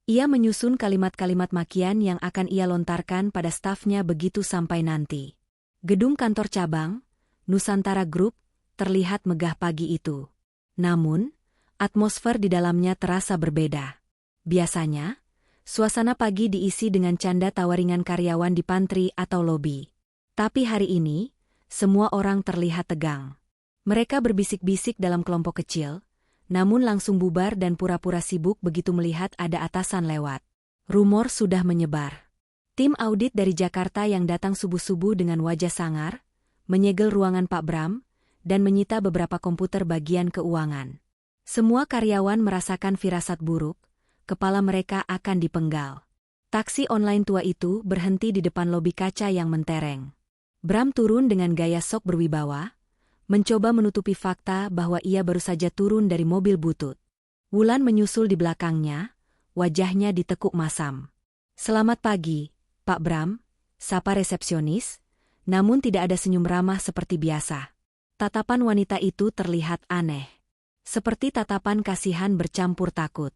Ia menyusun kalimat-kalimat makian yang akan ia lontarkan pada stafnya begitu sampai nanti. Gedung kantor cabang, Nusantara Group, terlihat megah pagi itu. Namun, atmosfer di dalamnya terasa berbeda. Biasanya, suasana pagi diisi dengan canda tawa ringan karyawan di pantry atau lobi. Tapi hari ini, semua orang terlihat tegang. Mereka berbisik-bisik dalam kelompok kecil, namun langsung bubar dan pura-pura sibuk begitu melihat ada atasan lewat. Rumor sudah menyebar. Tim audit dari Jakarta yang datang subuh-subuh dengan wajah sangar, menyegel ruangan Pak Bram, dan menyita beberapa komputer bagian keuangan. Semua karyawan merasakan firasat buruk, kepala mereka akan dipenggal. Taksi online tua itu berhenti di depan lobi kaca yang mentereng. Bram turun dengan gaya sok berwibawa, mencoba menutupi fakta bahwa ia baru saja turun dari mobil butut. Wulan menyusul di belakangnya, wajahnya ditekuk masam. Selamat pagi, Pak Bram, sapa resepsionis, namun tidak ada senyum ramah seperti biasa. Tatapan wanita itu terlihat aneh. Seperti tatapan kasihan bercampur takut.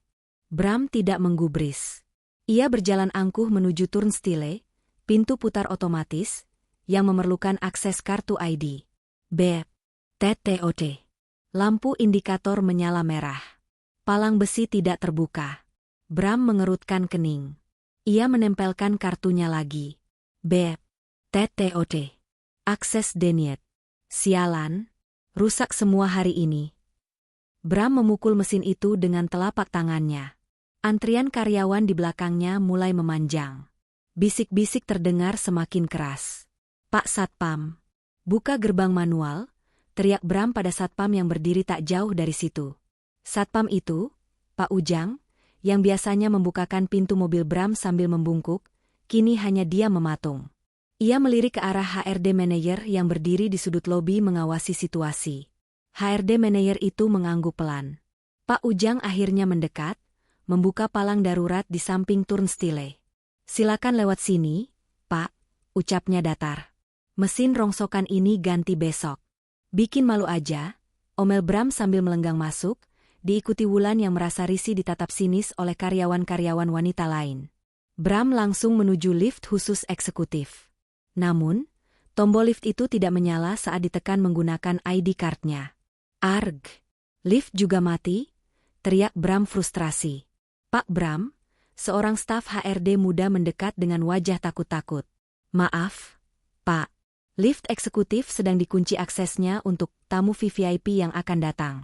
Bram tidak menggubris. Ia berjalan angkuh menuju turnstile, pintu putar otomatis, yang memerlukan akses kartu ID. B. TTOT. Lampu indikator menyala merah. Palang besi tidak terbuka. Bram mengerutkan kening. Ia menempelkan kartunya lagi. B. TTOT. Akses denied. Sialan, rusak semua hari ini. Bram memukul mesin itu dengan telapak tangannya. Antrian karyawan di belakangnya mulai memanjang. Bisik-bisik terdengar semakin keras. Pak Satpam, buka gerbang manual, teriak Bram pada Satpam yang berdiri tak jauh dari situ. Satpam itu, Pak Ujang, yang biasanya membukakan pintu mobil Bram sambil membungkuk, kini hanya diam mematung. Ia melirik ke arah HRD Manager yang berdiri di sudut lobi mengawasi situasi. HRD Manager itu mengangguk pelan. Pak Ujang akhirnya mendekat, membuka palang darurat di samping turnstile. Silakan lewat sini, Pak, ucapnya datar. Mesin rongsokan ini ganti besok. Bikin malu aja, omel Bram sambil melenggang masuk, diikuti Wulan yang merasa risih ditatap sinis oleh karyawan-karyawan wanita lain. Bram langsung menuju lift khusus eksekutif. Namun, tombol lift itu tidak menyala saat ditekan menggunakan ID card-nya. Arg! Lift juga mati? Teriak Bram frustrasi. Pak Bram, seorang staf HRD muda mendekat dengan wajah takut-takut. Maaf, Pak. Lift eksekutif sedang dikunci aksesnya untuk tamu VVIP yang akan datang.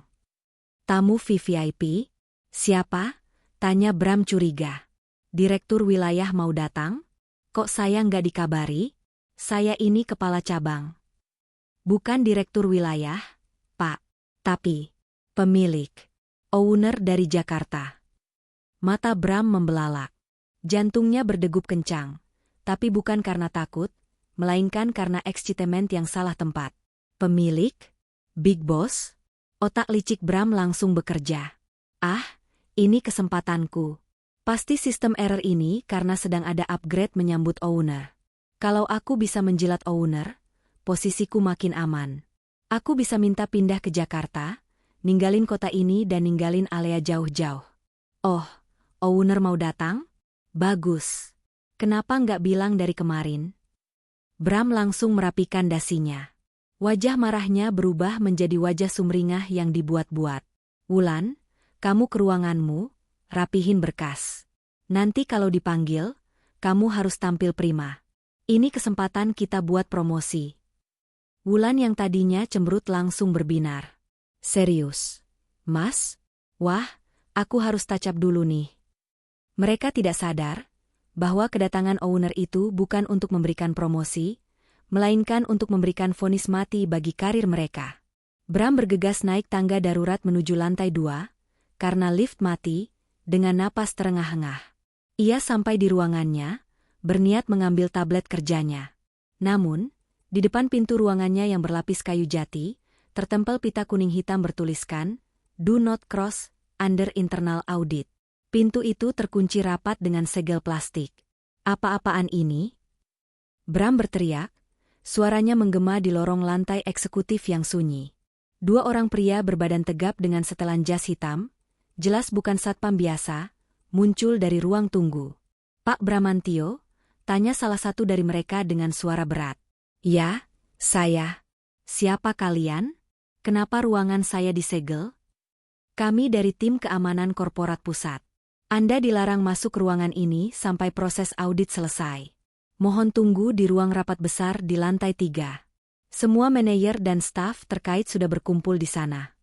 Tamu VVIP? Siapa? Tanya Bram curiga. Direktur wilayah mau datang? Kok saya nggak dikabari? Saya ini kepala cabang. Bukan direktur wilayah, Pak. Tapi, pemilik, owner dari Jakarta. Mata Bram membelalak. Jantungnya berdegup kencang. Tapi bukan karena takut, melainkan karena ekscitemen yang salah tempat. Pemilik? Big Boss? Otak licik Bram langsung bekerja. Ah, ini kesempatanku. Pasti sistem error ini karena sedang ada upgrade menyambut owner. Kalau aku bisa menjilat owner, posisiku makin aman. Aku bisa minta pindah ke Jakarta, ninggalin kota ini dan ninggalin Alea jauh-jauh. Oh, owner mau datang? Bagus. Kenapa nggak bilang dari kemarin? Bram langsung merapikan dasinya. Wajah marahnya berubah menjadi wajah sumringah yang dibuat-buat. Wulan, kamu ke ruanganmu, rapihin berkas. Nanti kalau dipanggil, kamu harus tampil prima. Ini kesempatan kita buat promosi. Wulan yang tadinya cemberut langsung berbinar. Serius? Mas? Wah, aku harus tacap dulu nih. Mereka tidak sadar bahwa kedatangan owner itu bukan untuk memberikan promosi, melainkan untuk memberikan vonis mati bagi karir mereka. Bram bergegas naik tangga darurat menuju lantai 2, karena lift mati, dengan napas terengah-engah. Ia sampai di ruangannya, berniat mengambil tablet kerjanya. Namun, di depan pintu ruangannya yang berlapis kayu jati, tertempel pita kuning hitam bertuliskan, "Do not cross, under internal audit." Pintu itu terkunci rapat dengan segel plastik. Apa-apaan ini? Bram berteriak, suaranya menggema di lorong lantai eksekutif yang sunyi. Dua orang pria berbadan tegap dengan setelan jas hitam, jelas bukan satpam biasa, muncul dari ruang tunggu. Pak Bramantio, tanya salah satu dari mereka dengan suara berat. Ya, saya. Siapa kalian? Kenapa ruangan saya disegel? Kami dari tim keamanan korporat pusat. Anda dilarang masuk ruangan ini sampai proses audit selesai. Mohon tunggu di ruang rapat besar di lantai 3. Semua manajer dan staf terkait sudah berkumpul di sana.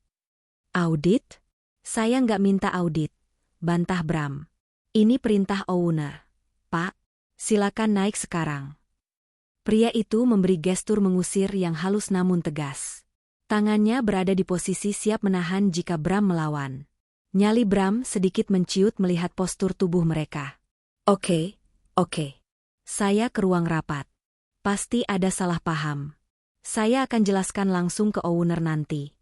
Audit? Saya nggak minta audit, bantah Bram. Ini perintah owner. Pak, silakan naik sekarang. Pria itu memberi gestur mengusir yang halus namun tegas. Tangannya berada di posisi siap menahan jika Bram melawan. Nyali Bram sedikit menciut melihat postur tubuh mereka. Oke. Saya ke ruang rapat. Pasti ada salah paham. Saya akan jelaskan langsung ke owner nanti.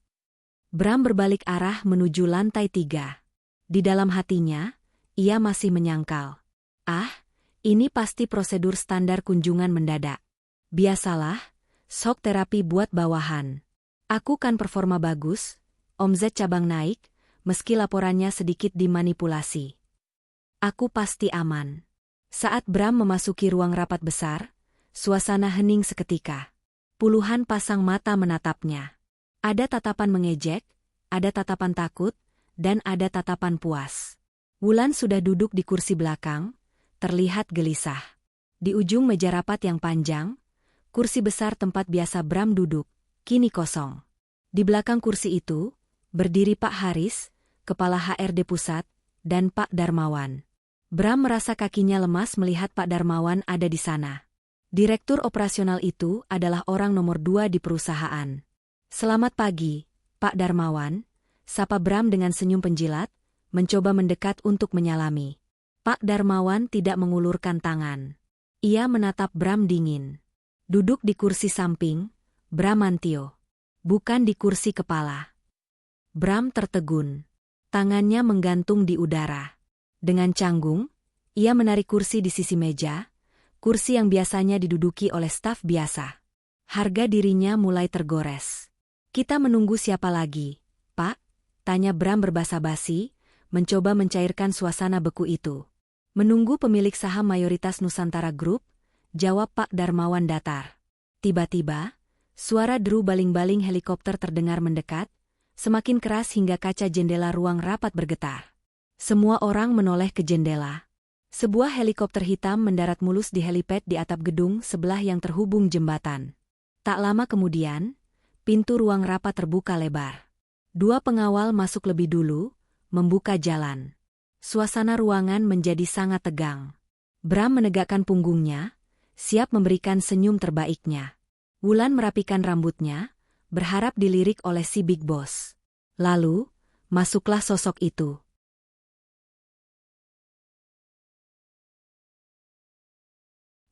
Bram berbalik arah menuju lantai 3. Di dalam hatinya, ia masih menyangkal. Ah, Ini pasti prosedur standar kunjungan mendadak. Biasalah, shock terapi buat bawahan. Aku kan performa bagus, omzet cabang naik, meski laporannya sedikit dimanipulasi. Aku pasti aman. Saat Bram memasuki ruang rapat besar, suasana hening seketika. Puluhan pasang mata menatapnya. Ada tatapan mengejek, ada tatapan takut, dan ada tatapan puas. Wulan sudah duduk di kursi belakang, terlihat gelisah. Di ujung meja rapat yang panjang, kursi besar tempat biasa Bram duduk, kini kosong. Di belakang kursi itu, berdiri Pak Haris, Kepala HRD Pusat, dan Pak Darmawan. Bram merasa kakinya lemas melihat Pak Darmawan ada di sana. Direktur operasional itu adalah orang nomor 2 di perusahaan. "Selamat pagi, Pak Darmawan," sapa Bram dengan senyum penjilat, mencoba mendekat untuk menyalami. Pak Darmawan tidak mengulurkan tangan. Ia menatap Bram dingin. Duduk di kursi samping, Bramantio. Bukan di kursi kepala. Bram tertegun. Tangannya menggantung di udara. Dengan canggung, ia menarik kursi di sisi meja, kursi yang biasanya diduduki oleh staf biasa. Harga dirinya mulai tergores. "Kita menunggu siapa lagi, Pak?" tanya Bram berbasa-basi, mencoba mencairkan suasana beku itu. "Menunggu pemilik saham mayoritas Nusantara Group," jawab Pak Darmawan datar. Tiba-tiba, suara deru baling-baling helikopter terdengar mendekat, semakin keras hingga kaca jendela ruang rapat bergetar. Semua orang menoleh ke jendela. Sebuah helikopter hitam mendarat mulus di helipad di atap gedung sebelah yang terhubung jembatan. Tak lama kemudian, pintu ruang rapat terbuka lebar. 2 pengawal masuk lebih dulu, membuka jalan. Suasana ruangan menjadi sangat tegang. Bram menegakkan punggungnya, siap memberikan senyum terbaiknya. Wulan merapikan rambutnya, berharap dilirik oleh si Big Boss. Lalu, masuklah sosok itu.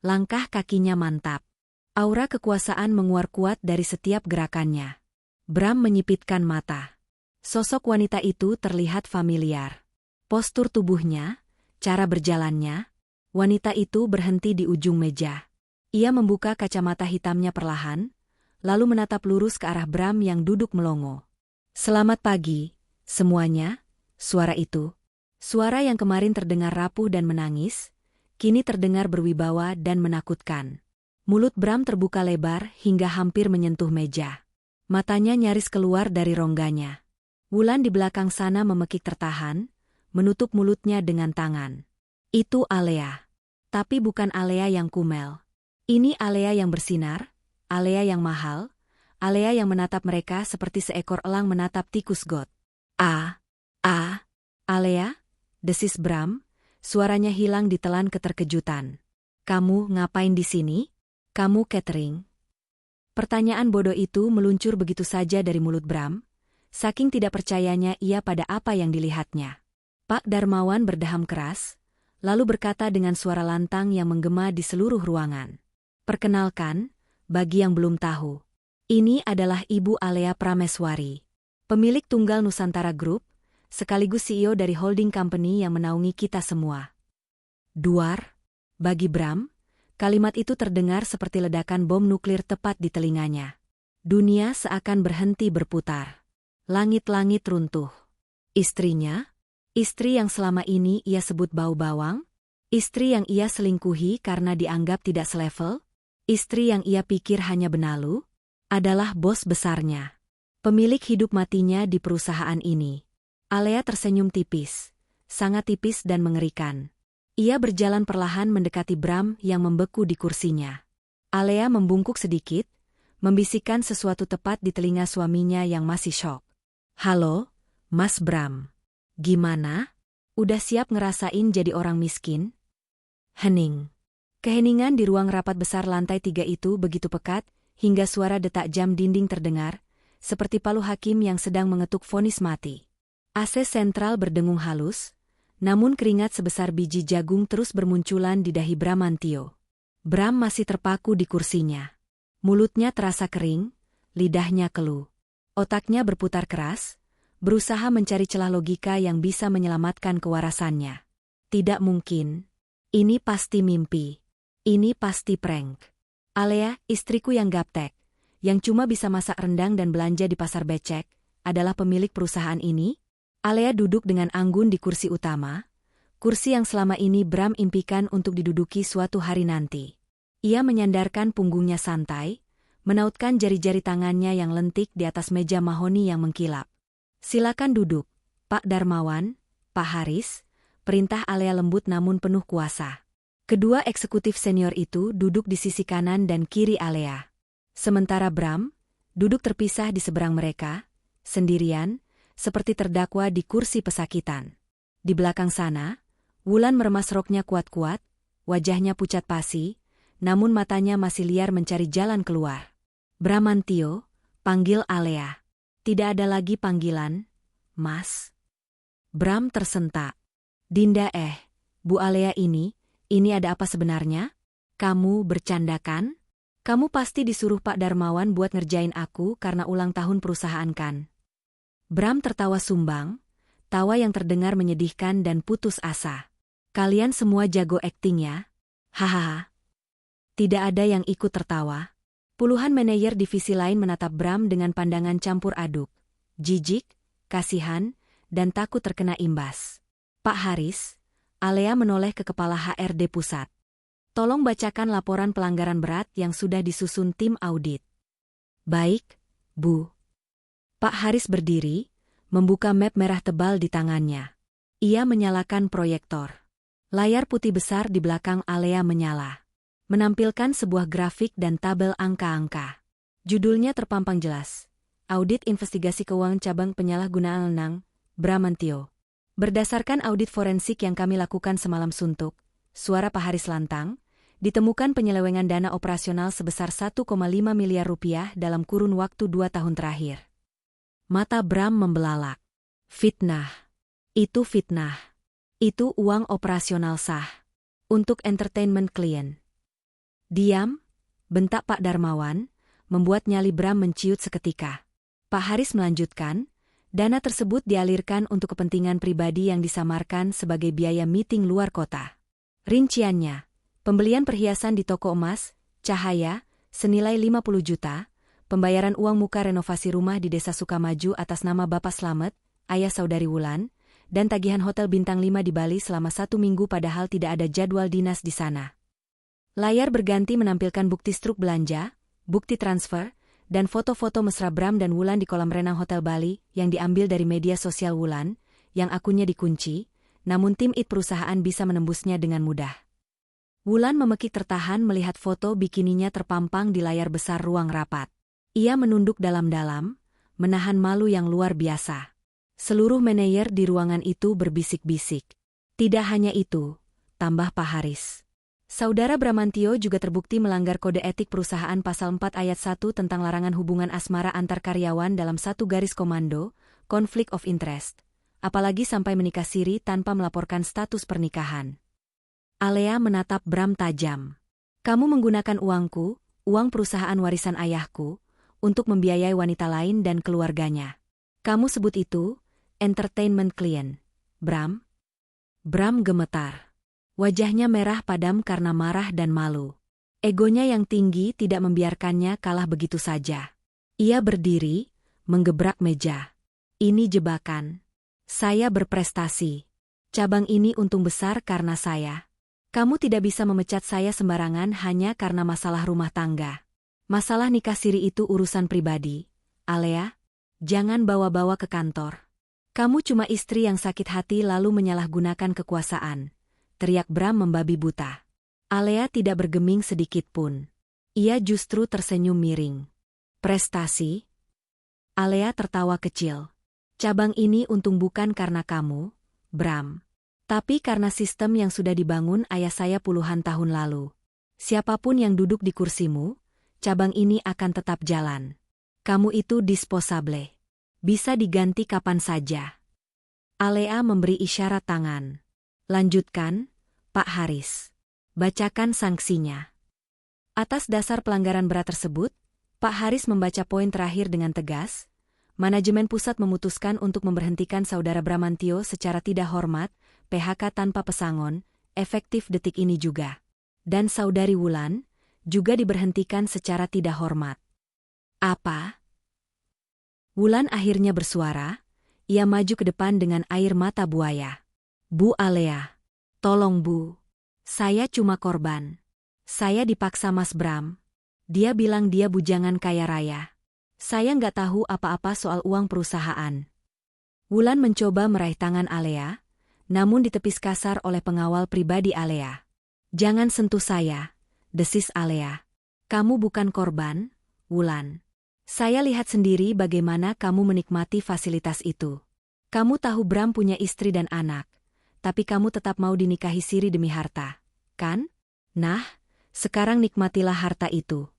Langkah kakinya mantap. Aura kekuasaan menguar kuat dari setiap gerakannya. Bram menyipitkan mata. Sosok wanita itu terlihat familiar. Postur tubuhnya, cara berjalannya, wanita itu berhenti di ujung meja. Ia membuka kacamata hitamnya perlahan, lalu menatap lurus ke arah Bram yang duduk melongo. "Selamat pagi, semuanya," suara itu. Suara yang kemarin terdengar rapuh dan menangis, kini terdengar berwibawa dan menakutkan. Mulut Bram terbuka lebar hingga hampir menyentuh meja. Matanya nyaris keluar dari rongganya. Wulan di belakang sana memekik tertahan, menutup mulutnya dengan tangan. Itu Alea. Tapi bukan Alea yang kumel. Ini Alea yang bersinar, Alea yang mahal, Alea yang menatap mereka seperti seekor elang menatap tikus got. Alea?" desis Bram, suaranya hilang ditelan keterkejutan. "Kamu ngapain di sini? Kamu catering?" Pertanyaan bodoh itu meluncur begitu saja dari mulut Bram, saking tidak percayanya ia pada apa yang dilihatnya. Pak Darmawan berdeham keras, lalu berkata dengan suara lantang yang menggema di seluruh ruangan. "Perkenalkan, bagi yang belum tahu, ini adalah Ibu Alea Prameswari, pemilik tunggal Nusantara Group, sekaligus CEO dari holding company yang menaungi kita semua." Duar, bagi Bram, kalimat itu terdengar seperti ledakan bom nuklir tepat di telinganya. Dunia seakan berhenti berputar. Langit-langit runtuh. Istrinya? Istri yang selama ini ia sebut bau bawang? Istri yang ia selingkuhi karena dianggap tidak selevel? Istri yang ia pikir hanya benalu? Adalah bos besarnya. Pemilik hidup matinya di perusahaan ini. Alea tersenyum tipis. Sangat tipis dan mengerikan. Ia berjalan perlahan mendekati Bram yang membeku di kursinya. Alea membungkuk sedikit, membisikkan sesuatu tepat di telinga suaminya yang masih syok. "Halo, Mas Bram. Gimana? Udah siap ngerasain jadi orang miskin?" Hening. Keheningan di ruang rapat besar lantai 3 itu begitu pekat, hingga suara detak jam dinding terdengar, seperti palu hakim yang sedang mengetuk vonis mati. AC sentral berdengung halus, namun keringat sebesar biji jagung terus bermunculan di dahi Bramantio. Bram masih terpaku di kursinya. Mulutnya terasa kering, lidahnya keluh. Otaknya berputar keras, berusaha mencari celah logika yang bisa menyelamatkan kewarasannya. Tidak mungkin. Ini pasti mimpi. Ini pasti prank. Alea, istriku yang gaptek, yang cuma bisa masak rendang dan belanja di pasar becek, adalah pemilik perusahaan ini? Alea duduk dengan anggun di kursi utama, kursi yang selama ini Bram impikan untuk diduduki suatu hari nanti. Ia menyandarkan punggungnya santai, menautkan jari-jari tangannya yang lentik di atas meja mahoni yang mengkilap. Silakan duduk, Pak Darmawan, Pak Haris, perintah Alea lembut namun penuh kuasa. Kedua eksekutif senior itu duduk di sisi kanan dan kiri Alea. Sementara Bram duduk terpisah di seberang mereka, sendirian, seperti terdakwa di kursi pesakitan. Di belakang sana, Wulan meremas roknya kuat-kuat, wajahnya pucat pasi, namun matanya masih liar mencari jalan keluar. Bramantio, panggil Alea. Tidak ada lagi panggilan, Mas. Bram tersentak. Dinda Bu Alea ini ada apa sebenarnya? Kamu bercanda kan? Kamu pasti disuruh Pak Darmawan buat ngerjain aku karena ulang tahun perusahaan kan? Bram tertawa sumbang, tawa yang terdengar menyedihkan dan putus asa. Kalian semua jago akting ya? Hahaha. Tidak ada yang ikut tertawa. Puluhan manajer divisi lain menatap Bram dengan pandangan campur aduk, jijik, kasihan, dan takut terkena imbas. Pak Haris, Alea menoleh ke kepala HRD pusat. Tolong bacakan laporan pelanggaran berat yang sudah disusun tim audit. Baik, Bu. Pak Haris berdiri, membuka map merah tebal di tangannya. Ia menyalakan proyektor. Layar putih besar di belakang Alea menyala, menampilkan sebuah grafik dan tabel angka-angka. Judulnya terpampang jelas. Audit Investigasi Keuangan Cabang Penyalahgunaan Wewenang, Bramantio. Berdasarkan audit forensik yang kami lakukan semalam suntuk, suara Pak Haris lantang, ditemukan penyelewengan dana operasional sebesar 1,5 miliar rupiah dalam kurun waktu 2 tahun terakhir. Mata Bram membelalak. Fitnah. Itu fitnah. Itu uang operasional sah. Untuk entertainment klien. Diam, bentak Pak Darmawan, membuat nyali Bram menciut seketika. Pak Haris melanjutkan, dana tersebut dialirkan untuk kepentingan pribadi yang disamarkan sebagai biaya meeting luar kota. Rinciannya, pembelian perhiasan di toko emas, Cahaya, senilai 50 juta, pembayaran uang muka renovasi rumah di Desa Sukamaju atas nama Bapak Slamet, ayah saudari Wulan, dan tagihan hotel bintang 5 di Bali selama 1 minggu padahal tidak ada jadwal dinas di sana. Layar berganti menampilkan bukti struk belanja, bukti transfer, dan foto-foto mesra Bram dan Wulan di kolam renang Hotel Bali yang diambil dari media sosial Wulan, yang akunnya dikunci, namun tim IT perusahaan bisa menembusnya dengan mudah. Wulan memekik tertahan melihat foto bikininya terpampang di layar besar ruang rapat. Ia menunduk dalam-dalam, menahan malu yang luar biasa. Seluruh manajer di ruangan itu berbisik-bisik. Tidak hanya itu, tambah Pak Haris. Saudara Bramantio juga terbukti melanggar kode etik perusahaan pasal 4 ayat 1 tentang larangan hubungan asmara antar karyawan dalam satu garis komando, conflict of interest. Apalagi sampai menikah siri tanpa melaporkan status pernikahan. Alea menatap Bram tajam. Kamu menggunakan uangku, uang perusahaan warisan ayahku, untuk membiayai wanita lain dan keluarganya. Kamu sebut itu, entertainment klien, Bram? Bram gemetar. Wajahnya merah padam karena marah dan malu. Egonya yang tinggi tidak membiarkannya kalah begitu saja. Ia berdiri, menggebrak meja. Ini jebakan. Saya berprestasi. Cabang ini untung besar karena saya. Kamu tidak bisa memecat saya sembarangan hanya karena masalah rumah tangga. Masalah nikah siri itu urusan pribadi. Alea, jangan bawa-bawa ke kantor. Kamu cuma istri yang sakit hati lalu menyalahgunakan kekuasaan. Teriak Bram membabi buta. Alea tidak bergeming sedikit pun. Ia justru tersenyum miring. Prestasi? Alea tertawa kecil. Cabang ini untung bukan karena kamu, Bram. Tapi karena sistem yang sudah dibangun ayah saya puluhan tahun lalu. Siapapun yang duduk di kursimu, cabang ini akan tetap jalan. Kamu itu disposable. Bisa diganti kapan saja. Alea memberi isyarat tangan. Lanjutkan, Pak Haris. Bacakan sanksinya. Atas dasar pelanggaran berat tersebut, Pak Haris membaca poin terakhir dengan tegas. Manajemen pusat memutuskan untuk memberhentikan saudara Bramantio secara tidak hormat, PHK tanpa pesangon, efektif detik ini juga. Dan saudari Wulan juga diberhentikan secara tidak hormat. Apa? Wulan akhirnya bersuara, ia maju ke depan dengan air mata buaya. Bu Alea, tolong Bu. Saya cuma korban. Saya dipaksa Mas Bram. Dia bilang dia bujangan kaya raya. Saya nggak tahu apa-apa soal uang perusahaan. Wulan mencoba meraih tangan Alea, namun ditepis kasar oleh pengawal pribadi Alea. Jangan sentuh saya, desis Alea. Kamu bukan korban, Wulan. Saya lihat sendiri bagaimana kamu menikmati fasilitas itu. Kamu tahu Bram punya istri dan anak, tapi kamu tetap mau dinikahi Siri demi harta, kan? Nah, sekarang nikmatilah harta itu.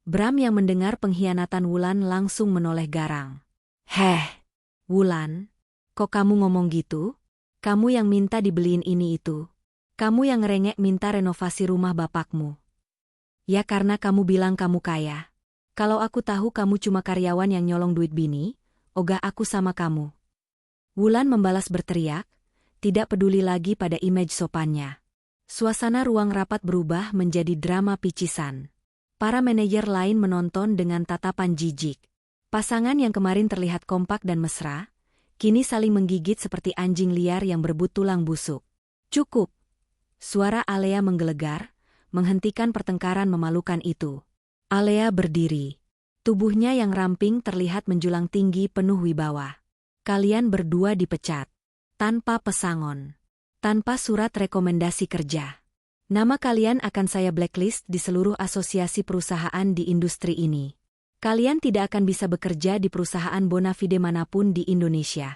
Bram yang mendengar pengkhianatan Wulan langsung menoleh garang. Heh, Wulan, kok kamu ngomong gitu? Kamu yang minta dibeliin ini itu. Kamu yang ngerengek minta renovasi rumah bapakmu. Ya karena kamu bilang kamu kaya. Kalau aku tahu kamu cuma karyawan yang nyolong duit bini, ogah aku sama kamu. Wulan membalas berteriak, tidak peduli lagi pada image sopannya. Suasana ruang rapat berubah menjadi drama picisan. Para manajer lain menonton dengan tatapan jijik. Pasangan yang kemarin terlihat kompak dan mesra, kini saling menggigit seperti anjing liar yang berebut tulang busuk. Cukup. Suara Alea menggelegar, menghentikan pertengkaran memalukan itu. Alea berdiri. Tubuhnya yang ramping terlihat menjulang tinggi penuh wibawa. Kalian berdua dipecat. Tanpa pesangon. Tanpa surat rekomendasi kerja. Nama kalian akan saya blacklist di seluruh asosiasi perusahaan di industri ini. Kalian tidak akan bisa bekerja di perusahaan bonafide manapun di Indonesia.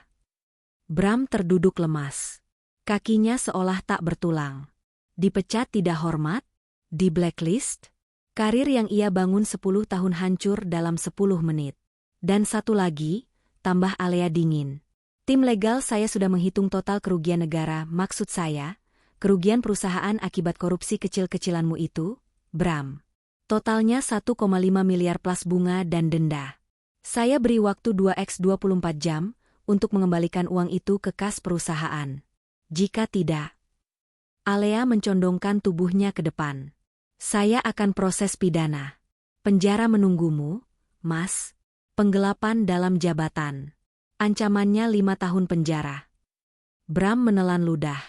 Bram terduduk lemas. Kakinya seolah tak bertulang. Dipecat tidak hormat? Di blacklist? Karir yang ia bangun 10 tahun hancur dalam 10 menit. Dan satu lagi, tambah Alea dingin. Tim legal saya sudah menghitung total kerugian negara, maksud saya, kerugian perusahaan akibat korupsi kecil-kecilanmu itu, Bram. Totalnya 1,5 miliar plus bunga dan denda. Saya beri waktu 2x 24 jam untuk mengembalikan uang itu ke kas perusahaan. Jika tidak, Alea mencondongkan tubuhnya ke depan. Saya akan proses pidana. Penjara menunggumu, Mas. Penggelapan dalam jabatan. Ancamannya 5 tahun penjara. Bram menelan ludah.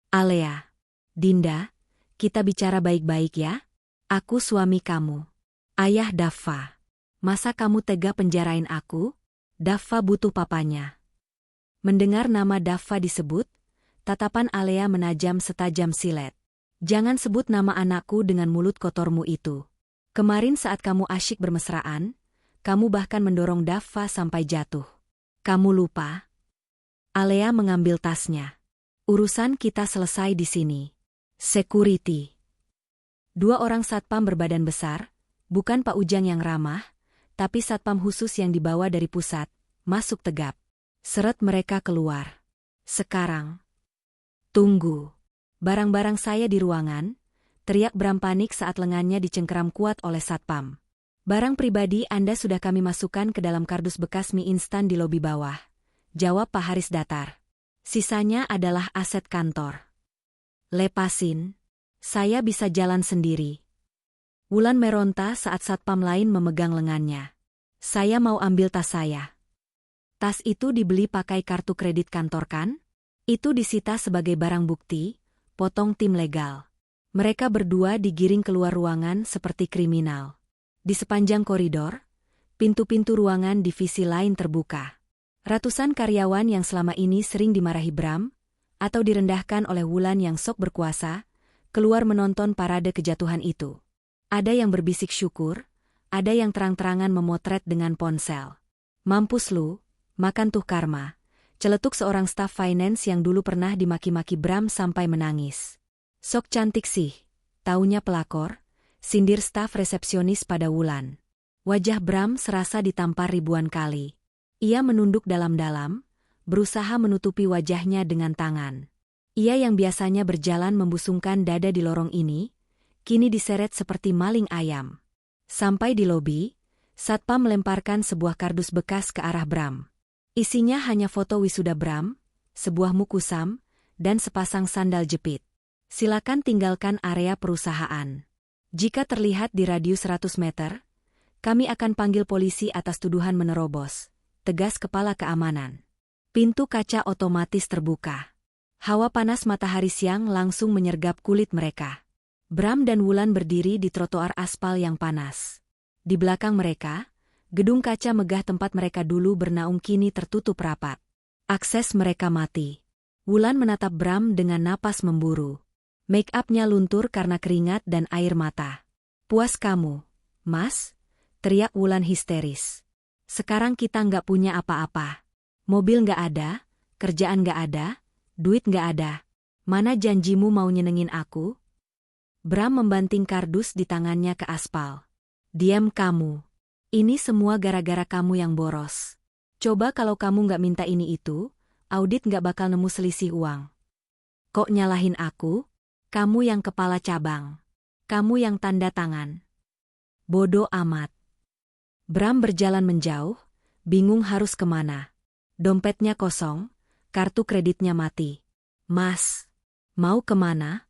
Alea. Dinda, kita bicara baik-baik ya. Aku suami kamu. Ayah Daffa. Masa kamu tega penjarain aku? Daffa butuh papanya. Mendengar nama Daffa disebut, tatapan Alea menajam setajam silet. Jangan sebut nama anakku dengan mulut kotormu itu. Kemarin saat kamu asyik bermesraan, kamu bahkan mendorong Daffa sampai jatuh. Kamu lupa? Alea mengambil tasnya. Urusan kita selesai di sini. Security. 2 orang satpam berbadan besar, bukan Pak Ujang yang ramah, tapi satpam khusus yang dibawa dari pusat, masuk tegap. Seret mereka keluar. Sekarang. Tunggu. Barang-barang saya di ruangan, teriak Bram panik saat lengannya dicengkeram kuat oleh satpam. Barang pribadi Anda sudah kami masukkan ke dalam kardus bekas mie instan di lobi bawah. Jawab Pak Haris datar. Sisanya adalah aset kantor. Lepasin. Saya bisa jalan sendiri. Wulan meronta saat satpam lain memegang lengannya. Saya mau ambil tas saya. Tas itu dibeli pakai kartu kredit kantor kan? Itu disita sebagai barang bukti, potong tim legal. Mereka berdua digiring keluar ruangan seperti kriminal. Di sepanjang koridor, pintu-pintu ruangan divisi lain terbuka. Ratusan karyawan yang selama ini sering dimarahi Bram, atau direndahkan oleh Wulan yang sok berkuasa, keluar menonton parade kejatuhan itu. Ada yang berbisik syukur, ada yang terang-terangan memotret dengan ponsel. Mampus lu, makan tuh karma, celetuk seorang staf finance yang dulu pernah dimaki-maki Bram sampai menangis. Sok cantik sih, taunya pelakor, sindir staf resepsionis pada Wulan. Wajah Bram serasa ditampar ribuan kali. Ia menunduk dalam-dalam, berusaha menutupi wajahnya dengan tangan. Ia yang biasanya berjalan membusungkan dada di lorong ini, kini diseret seperti maling ayam. Sampai di lobi, satpam melemparkan sebuah kardus bekas ke arah Bram. Isinya hanya foto wisuda Bram, sebuah mukusam, dan sepasang sandal jepit. Silakan tinggalkan area perusahaan. Jika terlihat di radius 100 meter, kami akan panggil polisi atas tuduhan menerobos, tegas kepala keamanan. Pintu kaca otomatis terbuka. Hawa panas matahari siang langsung menyergap kulit mereka. Bram dan Wulan berdiri di trotoar aspal yang panas. Di belakang mereka, gedung kaca megah tempat mereka dulu bernaung kini tertutup rapat. Akses mereka mati. Wulan menatap Bram dengan napas memburu. Make up-nya luntur karena keringat dan air mata. Puas kamu, Mas? Teriak Wulan histeris. Sekarang kita nggak punya apa-apa. Mobil nggak ada, kerjaan nggak ada, duit nggak ada. Mana janjimu mau nyenengin aku? Bram membanting kardus di tangannya ke aspal. Diam kamu. Ini semua gara-gara kamu yang boros. Coba kalau kamu nggak minta ini itu, audit nggak bakal nemu selisih uang. Kok nyalahin aku? Kamu yang kepala cabang. Kamu yang tanda tangan. Bodoh amat. Bram berjalan menjauh, bingung harus kemana. Dompetnya kosong, kartu kreditnya mati. Mas, mau kemana?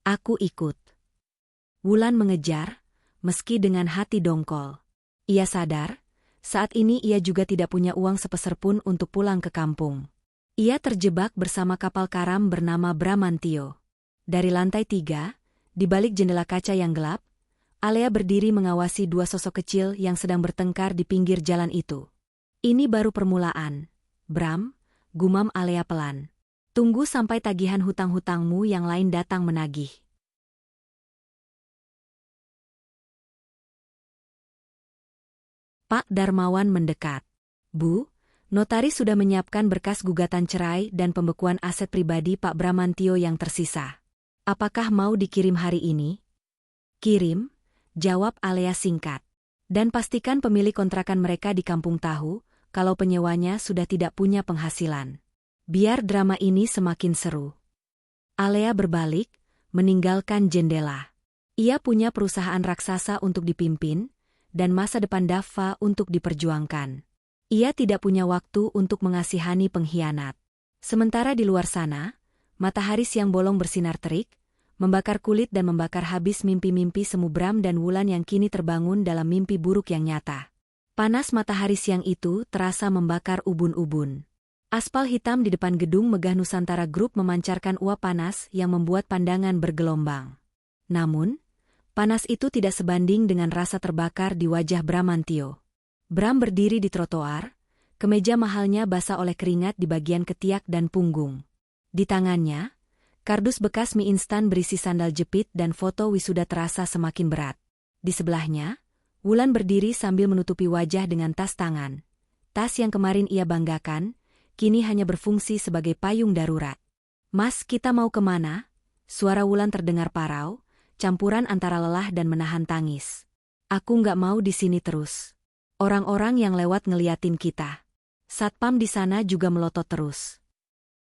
Aku ikut. Wulan mengejar, meski dengan hati dongkol. Ia sadar, saat ini ia juga tidak punya uang sepeser pun untuk pulang ke kampung. Ia terjebak bersama kapal karam bernama Bramantio. Dari lantai 3, di balik jendela kaca yang gelap, Alea berdiri mengawasi dua sosok kecil yang sedang bertengkar di pinggir jalan itu. Ini baru permulaan, Bram, gumam Alea pelan. Tunggu sampai tagihan hutang-hutangmu yang lain datang menagih. Pak Darmawan mendekat. Bu, notaris sudah menyiapkan berkas gugatan cerai dan pembekuan aset pribadi Pak Bramantio yang tersisa. Apakah mau dikirim hari ini? Kirim, jawab Alea singkat. Dan pastikan pemilik kontrakan mereka di kampung tahu kalau penyewanya sudah tidak punya penghasilan. Biar drama ini semakin seru. Alea berbalik, meninggalkan jendela. Ia punya perusahaan raksasa untuk dipimpin, dan masa depan Dava untuk diperjuangkan. Ia tidak punya waktu untuk mengasihani pengkhianat. Sementara di luar sana, matahari siang bolong bersinar terik, membakar kulit dan membakar habis mimpi-mimpi semu Bram dan Wulan yang kini terbangun dalam mimpi buruk yang nyata. Panas matahari siang itu terasa membakar ubun-ubun. Aspal hitam di depan gedung megah Nusantara Group memancarkan uap panas yang membuat pandangan bergelombang. Namun, panas itu tidak sebanding dengan rasa terbakar di wajah Bramantio. Bram berdiri di trotoar, kemeja mahalnya basah oleh keringat di bagian ketiak dan punggung. Di tangannya, kardus bekas mie instan berisi sandal jepit dan foto wisuda terasa semakin berat. Di sebelahnya, Wulan berdiri sambil menutupi wajah dengan tas tangan. Tas yang kemarin ia banggakan, kini hanya berfungsi sebagai payung darurat. Mas, kita mau kemana? Suara Wulan terdengar parau, campuran antara lelah dan menahan tangis. Aku nggak mau di sini terus. Orang-orang yang lewat ngeliatin kita. Satpam di sana juga melotot terus.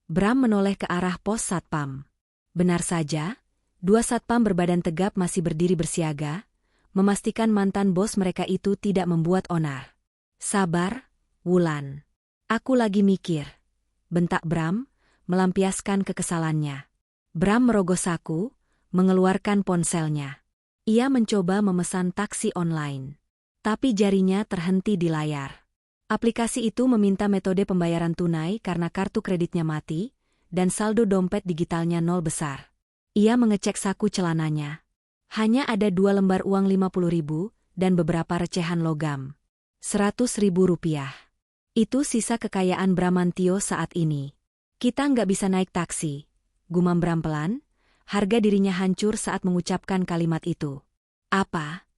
Bram menoleh ke arah pos satpam. Benar saja, dua satpam berbadan tegap masih berdiri bersiaga, memastikan mantan bos mereka itu tidak membuat onar. Sabar, Wulan. Aku lagi mikir. Bentak Bram, melampiaskan kekesalannya. Bram merogoh saku, mengeluarkan ponselnya. Ia mencoba memesan taksi online. Tapi jarinya terhenti di layar. Aplikasi itu meminta metode pembayaran tunai karena kartu kreditnya mati, dan saldo dompet digitalnya nol besar. Ia mengecek saku celananya. Hanya ada 2 lembar uang 50.000 dan beberapa recehan logam. 100.000 rupiah. Itu sisa kekayaan Bramantio saat ini. Kita nggak bisa naik taksi, gumam Bram pelan, harga dirinya hancur saat mengucapkan kalimat itu. Apa?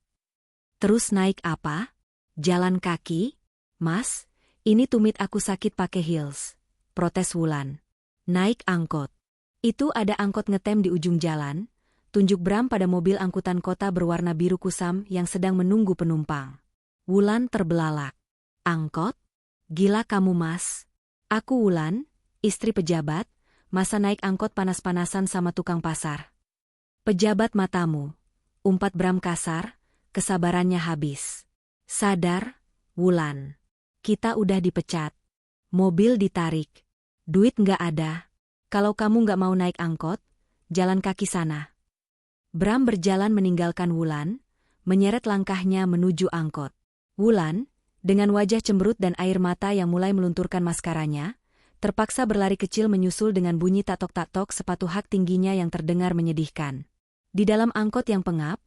Terus naik apa? Jalan kaki? Mas, ini tumit aku sakit pakai heels. Protes Wulan. Naik angkot. Itu ada angkot ngetem di ujung jalan, tunjuk Bram pada mobil angkutan kota berwarna biru kusam yang sedang menunggu penumpang. Wulan terbelalak. Angkot? Gila kamu Mas. Aku Wulan, istri pejabat, masa naik angkot panas-panasan sama tukang pasar. Pejabat matamu. Umpat Bram kasar, kesabarannya habis. Sadar, Wulan. Kita udah dipecat. Mobil ditarik. Duit nggak ada. Kalau kamu nggak mau naik angkot, jalan kaki sana. Bram berjalan meninggalkan Wulan, menyeret langkahnya menuju angkot. Wulan, dengan wajah cemberut dan air mata yang mulai melunturkan maskaranya, terpaksa berlari kecil menyusul dengan bunyi tatok-tatok sepatu hak tingginya yang terdengar menyedihkan. Di dalam angkot yang pengap,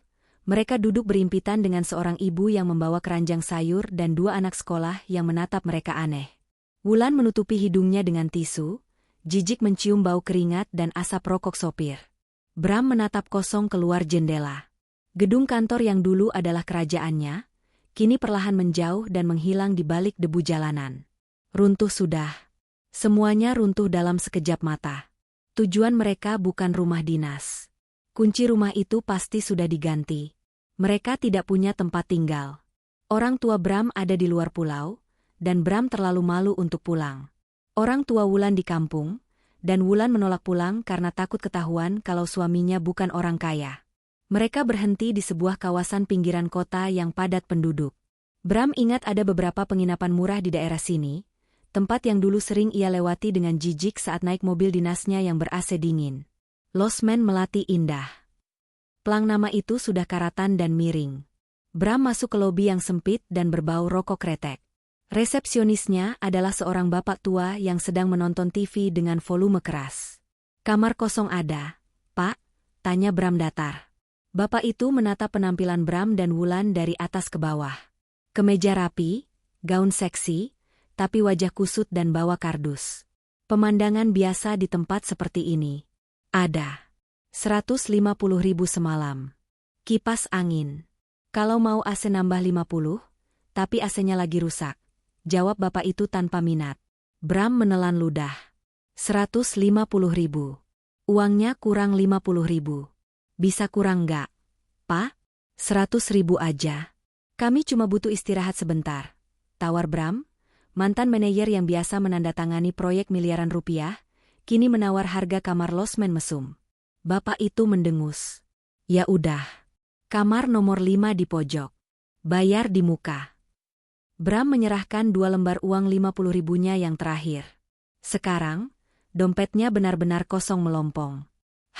mereka duduk berimpitan dengan seorang ibu yang membawa keranjang sayur dan dua anak sekolah yang menatap mereka aneh. Wulan menutupi hidungnya dengan tisu, jijik mencium bau keringat dan asap rokok sopir. Bram menatap kosong keluar jendela. Gedung kantor yang dulu adalah kerajaannya, kini perlahan menjauh dan menghilang di balik debu jalanan. Runtuh sudah. Semuanya runtuh dalam sekejap mata. Tujuan mereka bukan rumah dinas. Kunci rumah itu pasti sudah diganti. Mereka tidak punya tempat tinggal. Orang tua Bram ada di luar pulau, dan Bram terlalu malu untuk pulang. Orang tua Wulan di kampung, dan Wulan menolak pulang karena takut ketahuan kalau suaminya bukan orang kaya. Mereka berhenti di sebuah kawasan pinggiran kota yang padat penduduk. Bram ingat ada beberapa penginapan murah di daerah sini, tempat yang dulu sering ia lewati dengan jijik saat naik mobil dinasnya yang ber-AC dingin. Losmen Melati Indah. Plang nama itu sudah karatan dan miring. Bram masuk ke lobi yang sempit dan berbau rokok kretek. Resepsionisnya adalah seorang bapak tua yang sedang menonton TV dengan volume keras. "Kamar kosong ada, Pak?" tanya Bram datar. Bapak itu menatap penampilan Bram dan Wulan dari atas ke bawah. Kemeja rapi, gaun seksi, tapi wajah kusut dan bawa kardus. Pemandangan biasa di tempat seperti ini. Ada. 150.000 semalam. Kipas angin. Kalau mau AC nambah 50, tapi AC-nya lagi rusak. Jawab bapak itu tanpa minat. Bram menelan ludah. 150.000. Uangnya kurang 50.000. Bisa kurang nggak, Pak? 100.000 aja. Kami cuma butuh istirahat sebentar. Tawar Bram, mantan manajer yang biasa menandatangani proyek miliaran rupiah, kini menawar harga kamar losmen mesum. Bapak itu mendengus. Ya udah. Kamar nomor 5 di pojok. Bayar di muka. Bram menyerahkan 2 lembar uang 50.000-nya yang terakhir. Sekarang, dompetnya benar-benar kosong melompong.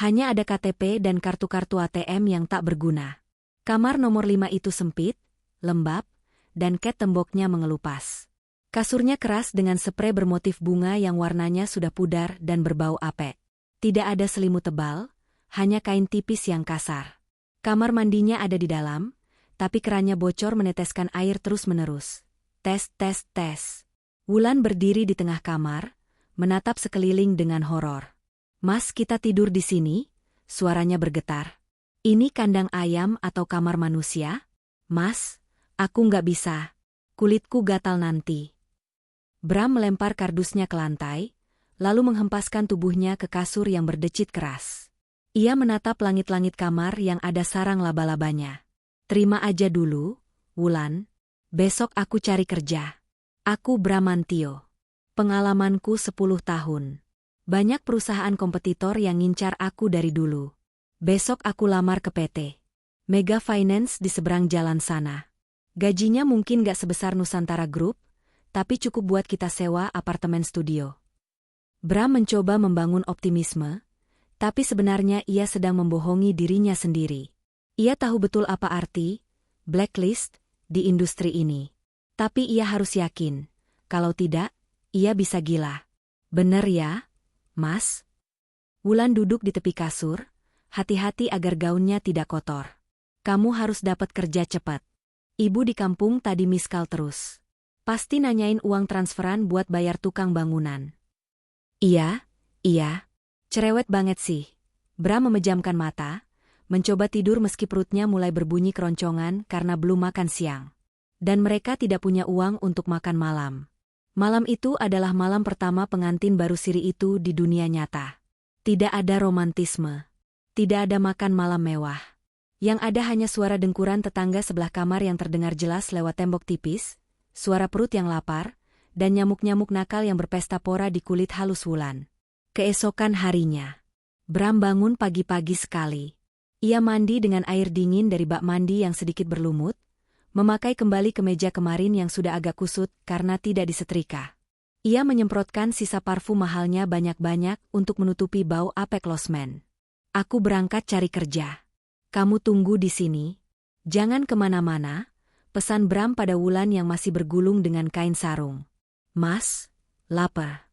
Hanya ada KTP dan kartu-kartu ATM yang tak berguna. Kamar nomor 5 itu sempit, lembab, dan cat temboknya mengelupas. Kasurnya keras dengan sprei bermotif bunga yang warnanya sudah pudar dan berbau apek. Tidak ada selimut tebal, hanya kain tipis yang kasar. Kamar mandinya ada di dalam, tapi kerannya bocor meneteskan air terus-menerus. Tes, tes, tes. Wulan berdiri di tengah kamar, menatap sekeliling dengan horor. "Mas, kita tidur di sini?" Suaranya bergetar. "Ini kandang ayam atau kamar manusia?" "Mas, aku nggak bisa. Kulitku gatal nanti." Bram melempar kardusnya ke lantai, lalu menghempaskan tubuhnya ke kasur yang berdecit keras. Ia menatap langit-langit kamar yang ada sarang laba-labanya. "Terima aja dulu, Wulan. Besok aku cari kerja. Aku Bramantio. Pengalamanku 10 tahun. Banyak perusahaan kompetitor yang ngincar aku dari dulu. Besok aku lamar ke PT Mega Finance di seberang jalan sana. Gajinya mungkin gak sebesar Nusantara Group, tapi cukup buat kita sewa apartemen studio." Bram mencoba membangun optimisme, tapi sebenarnya ia sedang membohongi dirinya sendiri. Ia tahu betul apa arti blacklist di industri ini. Tapi ia harus yakin, kalau tidak, ia bisa gila. "Bener ya, Mas?" Wulan duduk di tepi kasur, hati-hati agar gaunnya tidak kotor. "Kamu harus dapat kerja cepat. Ibu di kampung tadi miskal terus. Pasti nanyain uang transferan buat bayar tukang bangunan." Iya. Cerewet banget sih." Bram memejamkan mata, mencoba tidur meski perutnya mulai berbunyi keroncongan karena belum makan siang. Dan mereka tidak punya uang untuk makan malam. Malam itu adalah malam pertama pengantin baru siri itu di dunia nyata. Tidak ada romantisme. Tidak ada makan malam mewah. Yang ada hanya suara dengkuran tetangga sebelah kamar yang terdengar jelas lewat tembok tipis, suara perut yang lapar, dan nyamuk-nyamuk nakal yang berpesta pora di kulit halus Wulan. Keesokan harinya, Bram bangun pagi-pagi sekali. Ia mandi dengan air dingin dari bak mandi yang sedikit berlumut, memakai kembali kemeja kemarin yang sudah agak kusut karena tidak disetrika. Ia menyemprotkan sisa parfum mahalnya banyak-banyak untuk menutupi bau Apek Losmen. Aku berangkat cari kerja. Kamu tunggu di sini. Jangan kemana-mana, pesan Bram pada Wulan yang masih bergulung dengan kain sarung. Mas, lapar.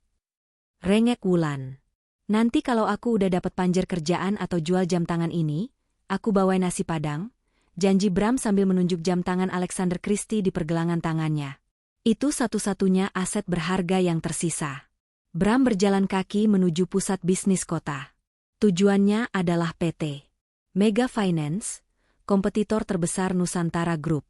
Rengek Wulan. Nanti kalau aku udah dapat panjer kerjaan atau jual jam tangan ini, aku bawain nasi padang, janji Bram sambil menunjuk jam tangan Alexander Christie di pergelangan tangannya. Itu satu-satunya aset berharga yang tersisa. Bram berjalan kaki menuju pusat bisnis kota. Tujuannya adalah PT Mega Finance, kompetitor terbesar Nusantara Group.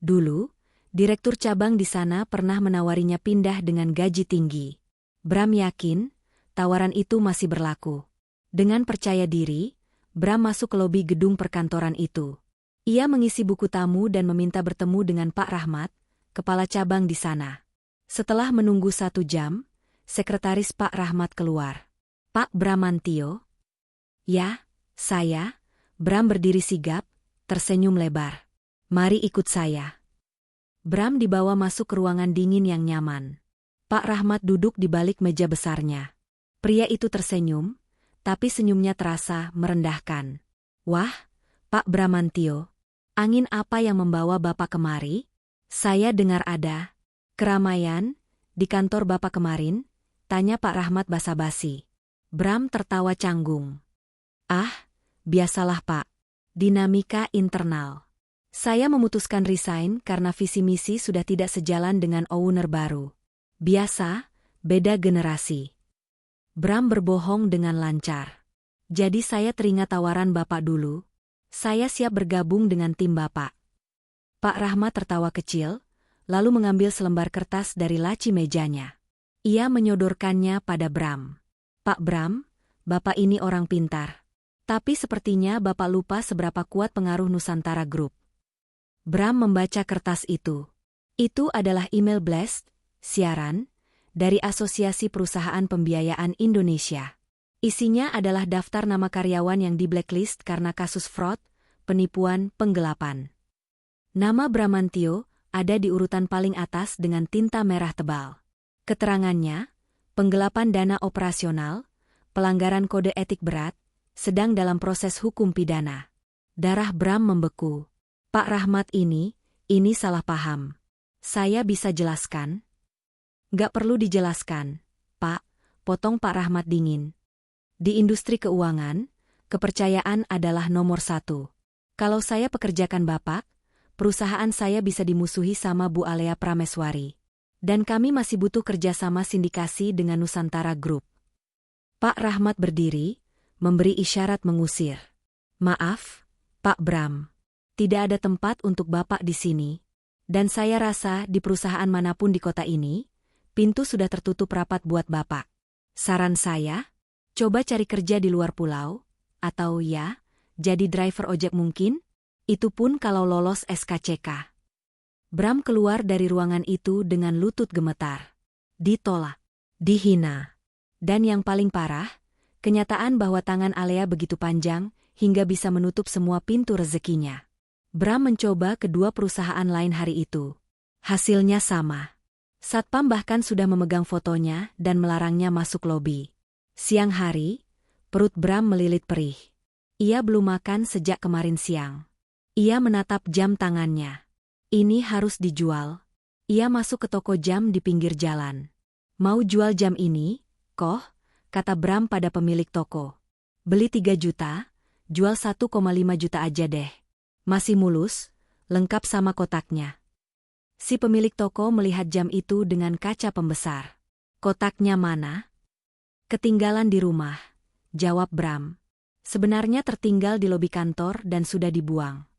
Dulu, direktur cabang di sana pernah menawarinya pindah dengan gaji tinggi. Bram yakin, tawaran itu masih berlaku. Dengan percaya diri, Bram masuk ke lobi gedung perkantoran itu. Ia mengisi buku tamu dan meminta bertemu dengan Pak Rahmat, kepala cabang di sana. Setelah menunggu 1 jam, sekretaris Pak Rahmat keluar. Pak Bramantio? Ya, saya. Bram berdiri sigap, tersenyum lebar. Mari ikut saya. Bram dibawa masuk ke ruangan dingin yang nyaman. Pak Rahmat duduk di balik meja besarnya. Pria itu tersenyum, tapi senyumnya terasa merendahkan. Wah, Pak Bramantio, angin apa yang membawa Bapak kemari? Saya dengar ada keramaian di kantor Bapak kemarin, tanya Pak Rahmat basa-basi. Bram tertawa canggung. Ah, biasalah Pak. Dinamika internal. Saya memutuskan resign karena visi misi sudah tidak sejalan dengan owner baru. Biasa, beda generasi. Bram berbohong dengan lancar. Jadi saya teringat tawaran Bapak dulu. Saya siap bergabung dengan tim Bapak. Pak Rahmat tertawa kecil, lalu mengambil selembar kertas dari laci mejanya. Ia menyodorkannya pada Bram. Pak Bram, Bapak ini orang pintar. Tapi sepertinya Bapak lupa seberapa kuat pengaruh Nusantara Group. Bram membaca kertas itu. Itu adalah email blast, siaran, dari Asosiasi Perusahaan Pembiayaan Indonesia. Isinya adalah daftar nama karyawan yang di blacklist karena kasus fraud, penipuan, penggelapan. Nama Bramantio ada di urutan paling atas dengan tinta merah tebal. Keterangannya, penggelapan dana operasional, pelanggaran kode etik berat, sedang dalam proses hukum pidana. Darah Bram membeku. Pak Rahmat ini salah paham. Saya bisa jelaskan? Gak perlu dijelaskan, Pak, potong Pak Rahmat dingin. Di industri keuangan, kepercayaan adalah nomor 1. Kalau saya pekerjakan Bapak, perusahaan saya bisa dimusuhi sama Bu Alea Prameswari. Dan kami masih butuh kerjasama sindikasi dengan Nusantara Group. Pak Rahmat berdiri, memberi isyarat mengusir. Maaf, Pak Bram. Tidak ada tempat untuk Bapak di sini. Dan saya rasa di perusahaan manapun di kota ini, pintu sudah tertutup rapat buat Bapak. Saran saya, coba cari kerja di luar pulau, atau ya, jadi driver ojek mungkin? Itu pun kalau lolos SKCK. Bram keluar dari ruangan itu dengan lutut gemetar. Ditolak. Dihina. Dan yang paling parah, kenyataan bahwa tangan Alea begitu panjang hingga bisa menutup semua pintu rezekinya. Bram mencoba kedua perusahaan lain hari itu. Hasilnya sama. Satpam bahkan sudah memegang fotonya dan melarangnya masuk lobi. Siang hari, perut Bram melilit perih. Ia belum makan sejak kemarin siang. Ia menatap jam tangannya. Ini harus dijual. Ia masuk ke toko jam di pinggir jalan. Mau jual jam ini, Koh? Kata Bram pada pemilik toko. Beli 3 juta, jual 1,5 juta aja deh. Masih mulus, lengkap sama kotaknya. Si pemilik toko melihat jam itu dengan kaca pembesar. Kotaknya mana? Ketinggalan di rumah, jawab Bram. Sebenarnya tertinggal di lobi kantor dan sudah dibuang.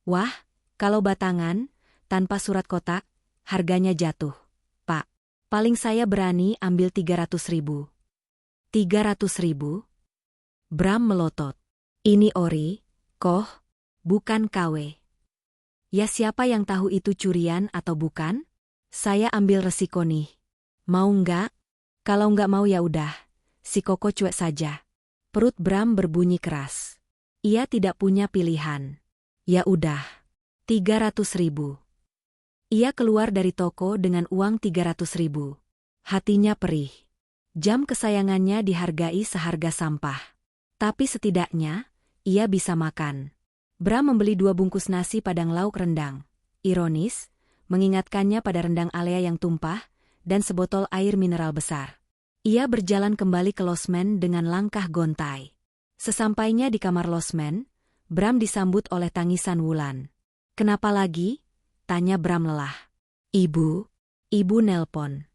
Wah, kalau batangan, tanpa surat kotak, harganya jatuh. Pak, paling saya berani ambil 300.000. 300.000? Bram melotot. Ini ori, Koh, bukan KW. Ya siapa yang tahu itu curian atau bukan? Saya ambil resiko nih. Mau nggak? Kalau nggak mau ya udah, si Koko cuek saja. Perut Bram berbunyi keras. Ia tidak punya pilihan. Ya udah, 300.000. Ia keluar dari toko dengan uang 300.000. Hatinya perih. Jam kesayangannya dihargai seharga sampah. Tapi setidaknya, ia bisa makan. Bram membeli 2 bungkus nasi padang lauk rendang. Ironis, mengingatkannya pada rendang Alea yang tumpah, dan sebotol air mineral besar. Ia berjalan kembali ke losmen dengan langkah gontai. Sesampainya di kamar losmen, Bram disambut oleh tangisan Wulan. "Kenapa lagi?" tanya Bram lelah. Ibu nelpon."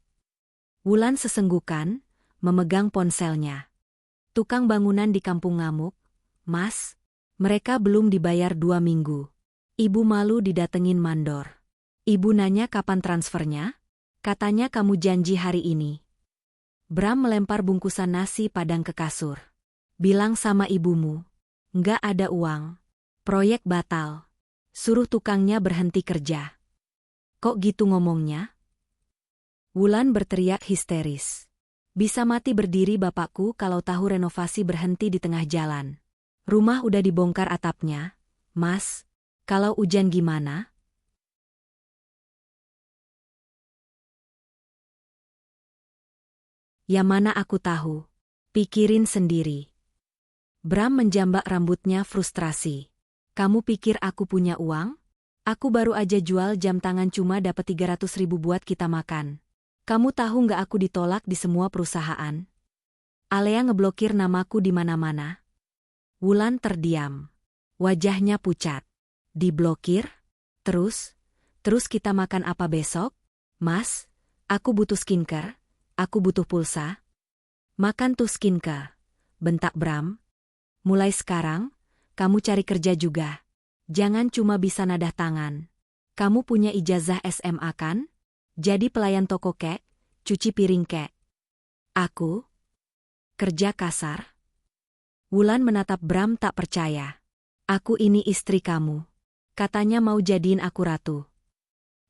Wulan sesenggukan, memegang ponselnya. "Tukang bangunan di kampung ngamuk, Mas. Mereka belum dibayar 2 minggu. Ibu malu didatengin mandor. Ibu nanya kapan transfernya? Katanya kamu janji hari ini." Bram melempar bungkusan nasi padang ke kasur. "Bilang sama ibumu. Nggak ada uang. Proyek batal. Suruh tukangnya berhenti kerja." "Kok gitu ngomongnya?" Wulan berteriak histeris. "Bisa mati berdiri bapakku kalau tahu renovasi berhenti di tengah jalan. Rumah udah dibongkar atapnya, Mas. Kalau hujan gimana?" "Ya mana aku tahu. Pikirin sendiri." Bram menjambak rambutnya frustrasi. "Kamu pikir aku punya uang? Aku baru aja jual jam tangan cuma dapat 300.000 buat kita makan. Kamu tahu nggak aku ditolak di semua perusahaan? Alea ngeblokir namaku di mana-mana." Wulan terdiam. Wajahnya pucat. "Diblokir? Terus kita makan apa besok? Mas, aku butuh skincare. Aku butuh pulsa." "Makan tuh skincare," bentak Bram. "Mulai sekarang, kamu cari kerja juga. Jangan cuma bisa nadah tangan. Kamu punya ijazah SMA kan? Jadi pelayan toko kek, cuci piring kek." "Aku? Kerja kasar?" Wulan menatap Bram tak percaya. "Aku ini istri kamu. Katanya mau jadiin aku ratu.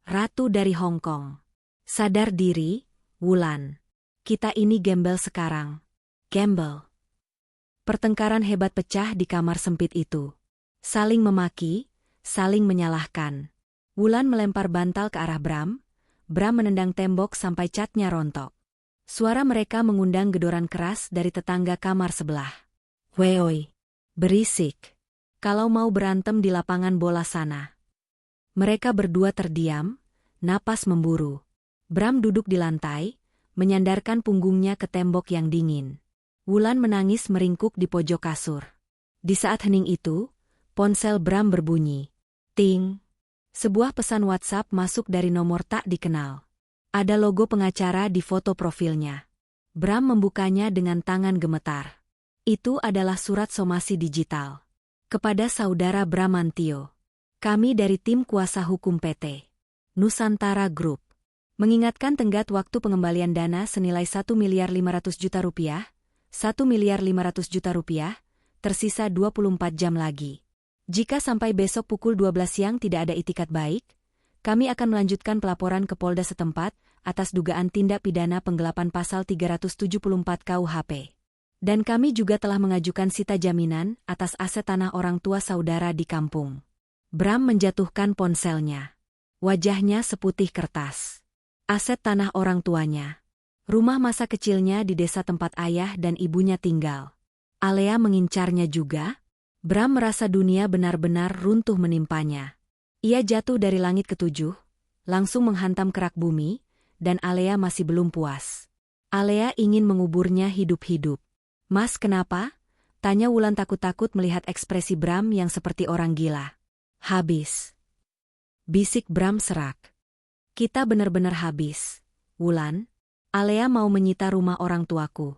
Ratu dari Hong Kong. Sadar diri, Wulan. Kita ini gembel sekarang." "Gembel?" Pertengkaran hebat pecah di kamar sempit itu. Saling memaki, saling menyalahkan. Wulan melempar bantal ke arah Bram. Bram menendang tembok sampai catnya rontok. Suara mereka mengundang gedoran keras dari tetangga kamar sebelah. "Weoi, berisik. Kalau mau berantem di lapangan bola sana." Mereka berdua terdiam, napas memburu. Bram duduk di lantai, menyandarkan punggungnya ke tembok yang dingin. Wulan menangis meringkuk di pojok kasur. Di saat hening itu, ponsel Bram berbunyi. Ting. Sebuah pesan WhatsApp masuk dari nomor tak dikenal. Ada logo pengacara di foto profilnya. Bram membukanya dengan tangan gemetar. Itu adalah surat somasi digital. "Kepada Saudara Bramantio. Kami dari tim kuasa hukum PT Nusantara Group mengingatkan tenggat waktu pengembalian dana senilai 1.500.000.000 rupiah, 1.500.000.000 rupiah, tersisa 24 jam lagi. Jika sampai besok pukul 12 siang tidak ada itikat baik, kami akan melanjutkan pelaporan ke Polda setempat atas dugaan tindak pidana penggelapan pasal 374 KUHP. Dan kami juga telah mengajukan sita jaminan atas aset tanah orang tua saudara di kampung." Bram menjatuhkan ponselnya. Wajahnya seputih kertas. Aset tanah orang tuanya. Rumah masa kecilnya di desa tempat ayah dan ibunya tinggal. Alea mengincarnya juga. Bram merasa dunia benar-benar runtuh menimpanya. Ia jatuh dari langit ketujuh, langsung menghantam kerak bumi, dan Alea masih belum puas. Alea ingin menguburnya hidup-hidup. "Mas, kenapa?" tanya Wulan takut-takut melihat ekspresi Bram yang seperti orang gila. "Habis," bisik Bram serak. "Kita benar-benar habis, Wulan. Alea mau menyita rumah orang tuaku."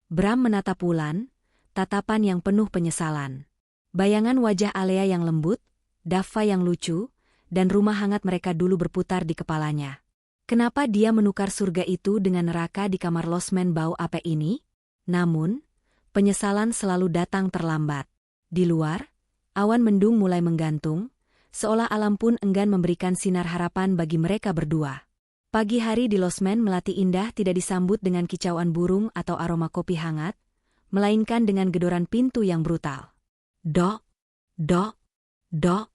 Bram menatap Wulan, tatapan yang penuh penyesalan. Bayangan wajah Alea yang lembut, Dava yang lucu, dan rumah hangat mereka dulu berputar di kepalanya. Kenapa dia menukar surga itu dengan neraka di kamar losmen bau apek ini? Namun, penyesalan selalu datang terlambat. Di luar, awan mendung mulai menggantung, seolah alam pun enggan memberikan sinar harapan bagi mereka berdua. Pagi hari di losmen Melati Indah tidak disambut dengan kicauan burung atau aroma kopi hangat, melainkan dengan gedoran pintu yang brutal. "Dok, dok, dok,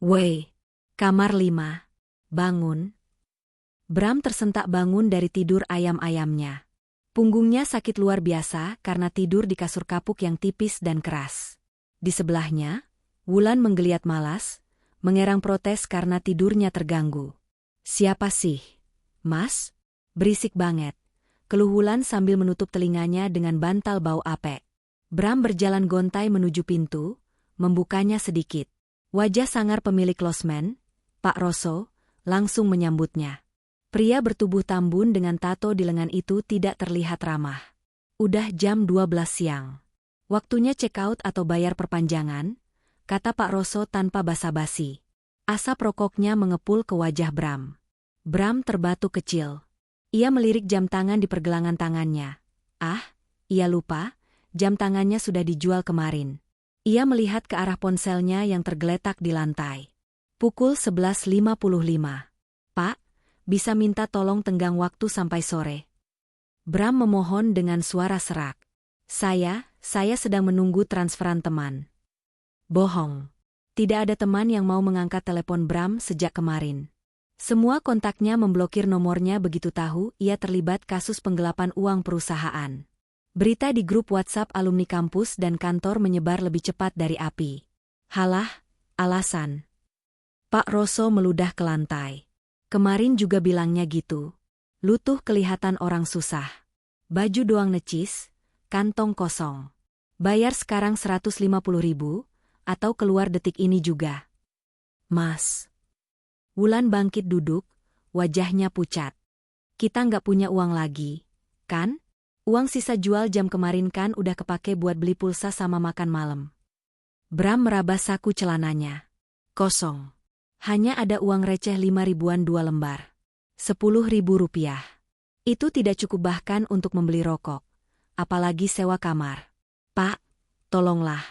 weh, kamar 5, bangun." Bram tersentak bangun dari tidur ayam-ayamnya. Punggungnya sakit luar biasa karena tidur di kasur kapuk yang tipis dan keras. Di sebelahnya, Wulan menggeliat malas, mengerang protes karena tidurnya terganggu. "Siapa sih? Mas? Berisik banget," keluh Wulan sambil menutup telinganya dengan bantal bau apek. Bram berjalan gontai menuju pintu, membukanya sedikit. Wajah sangar pemilik losmen, Pak Roso, langsung menyambutnya. Pria bertubuh tambun dengan tato di lengan itu tidak terlihat ramah. "Udah jam 12 siang. Waktunya check out atau bayar perpanjangan," kata Pak Roso tanpa basa-basi. Asap rokoknya mengepul ke wajah Bram. Bram terbatuk kecil. Ia melirik jam tangan di pergelangan tangannya. Ia lupa, jam tangannya sudah dijual kemarin. Ia melihat ke arah ponselnya yang tergeletak di lantai. Pukul 11.55. "Pak, bisa minta tolong tenggang waktu sampai sore?" Bram memohon dengan suara serak. Saya sedang menunggu transferan teman." Bohong. Tidak ada teman yang mau mengangkat telepon Bram sejak kemarin. Semua kontaknya memblokir nomornya begitu tahu ia terlibat kasus penggelapan uang perusahaan. Berita di grup WhatsApp alumni kampus dan kantor menyebar lebih cepat dari api. "Halah, alasan." Pak Roso meludah ke lantai. "Kemarin juga bilangnya gitu. Lu tuh kelihatan orang susah. Baju doang necis, kantong kosong. Bayar sekarang 150.000, atau keluar detik ini juga." "Mas." Wulan bangkit duduk, wajahnya pucat. "Kita nggak punya uang lagi, kan? Uang sisa jual jam kemarin kan udah kepake buat beli pulsa sama makan malam." Bram meraba saku celananya. Kosong. Hanya ada uang receh 5 ribuan 2 lembar. 10.000 rupiah. Itu tidak cukup bahkan untuk membeli rokok. Apalagi sewa kamar. "Pak, tolonglah.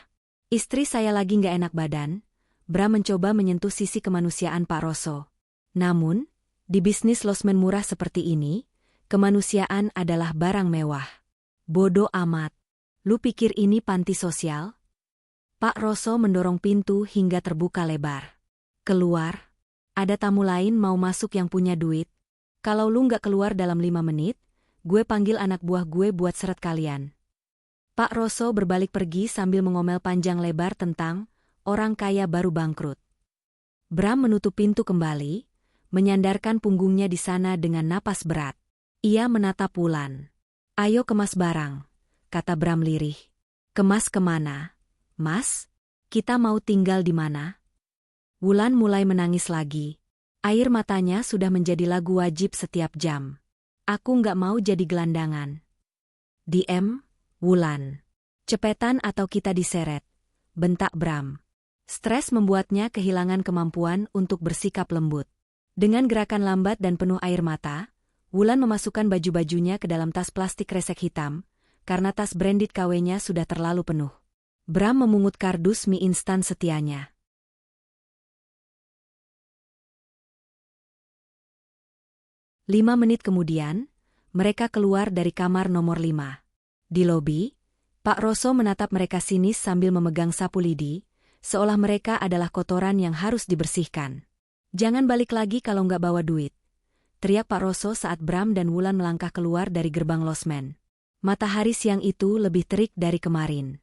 Istri saya lagi nggak enak badan." Bram mencoba menyentuh sisi kemanusiaan Pak Roso. Namun, di bisnis losmen murah seperti ini, kemanusiaan adalah barang mewah. "Bodoh amat. Lu pikir ini panti sosial?" Pak Roso mendorong pintu hingga terbuka lebar. "Keluar. Ada tamu lain mau masuk yang punya duit. Kalau lu nggak keluar dalam 5 menit, gue panggil anak buah gue buat seret kalian." Pak Roso berbalik pergi sambil mengomel panjang lebar tentang orang kaya baru bangkrut. Bram menutup pintu kembali, menyandarkan punggungnya di sana dengan napas berat. Ia menatap Wulan. "Ayo kemas barang," kata Bram lirih. "Kemas kemana, Mas? Kita mau tinggal di mana?" Wulan mulai menangis lagi. Air matanya sudah menjadi lagu wajib setiap jam. "Aku nggak mau jadi gelandangan." "Diem, Wulan. Cepetan atau kita diseret," bentak Bram. Stres membuatnya kehilangan kemampuan untuk bersikap lembut. Dengan gerakan lambat dan penuh air mata, Wulan memasukkan baju-bajunya ke dalam tas plastik kresek hitam, karena tas branded KW-nya sudah terlalu penuh. Bram memungut kardus mie instan setianya. 5 menit kemudian, mereka keluar dari kamar nomor 5. Di lobi, Pak Roso menatap mereka sinis sambil memegang sapu lidi, seolah mereka adalah kotoran yang harus dibersihkan. "Jangan balik lagi kalau nggak bawa duit," teriak Pak Roso saat Bram dan Wulan melangkah keluar dari gerbang losmen. Matahari siang itu lebih terik dari kemarin.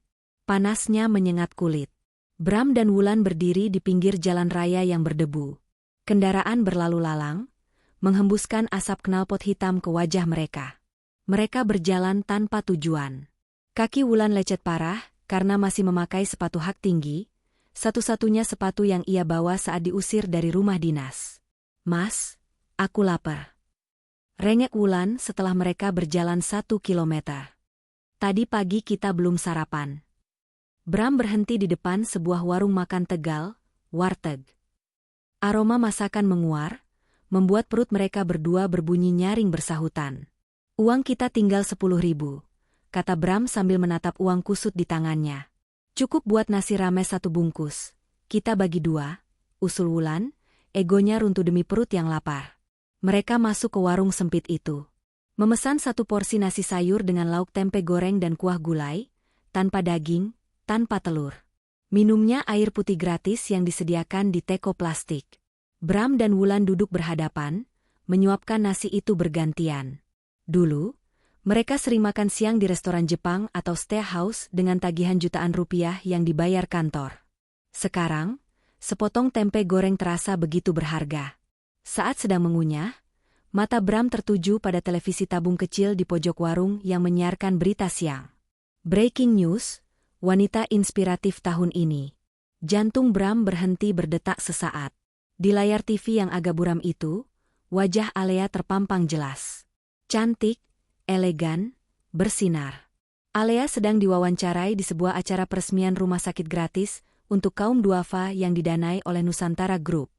Panasnya menyengat kulit. Bram dan Wulan berdiri di pinggir jalan raya yang berdebu. Kendaraan berlalu lalang, menghembuskan asap knalpot hitam ke wajah mereka. Mereka berjalan tanpa tujuan. Kaki Wulan lecet parah karena masih memakai sepatu hak tinggi, satu-satunya sepatu yang ia bawa saat diusir dari rumah dinas. "Mas, aku lapar," rengek Wulan setelah mereka berjalan 1 kilometer. "Tadi pagi kita belum sarapan." Bram berhenti di depan sebuah warung makan Tegal, warteg. Aroma masakan menguar, membuat perut mereka berdua berbunyi nyaring bersahutan. "Uang kita tinggal 10.000, kata Bram sambil menatap uang kusut di tangannya. "Cukup buat nasi rames 1 bungkus. Kita bagi 2, usul Wulan, egonya runtuh demi perut yang lapar. Mereka masuk ke warung sempit itu. Memesan 1 porsi nasi sayur dengan lauk tempe goreng dan kuah gulai, tanpa daging, tanpa telur. Minumnya air putih gratis yang disediakan di teko plastik. Bram dan Wulan duduk berhadapan, menyuapkan nasi itu bergantian. Dulu, mereka sering makan siang di restoran Jepang atau steakhouse dengan tagihan jutaan rupiah yang dibayar kantor. Sekarang, sepotong tempe goreng terasa begitu berharga. Saat sedang mengunyah, mata Bram tertuju pada televisi tabung kecil di pojok warung yang menyiarkan berita siang. Breaking news, wanita inspiratif tahun ini. Jantung Bram berhenti berdetak sesaat. Di layar TV yang agak buram itu, wajah Alea terpampang jelas. Cantik, elegan, bersinar. Alea sedang diwawancarai di sebuah acara peresmian rumah sakit gratis untuk kaum duafa yang didanai oleh Nusantara Group.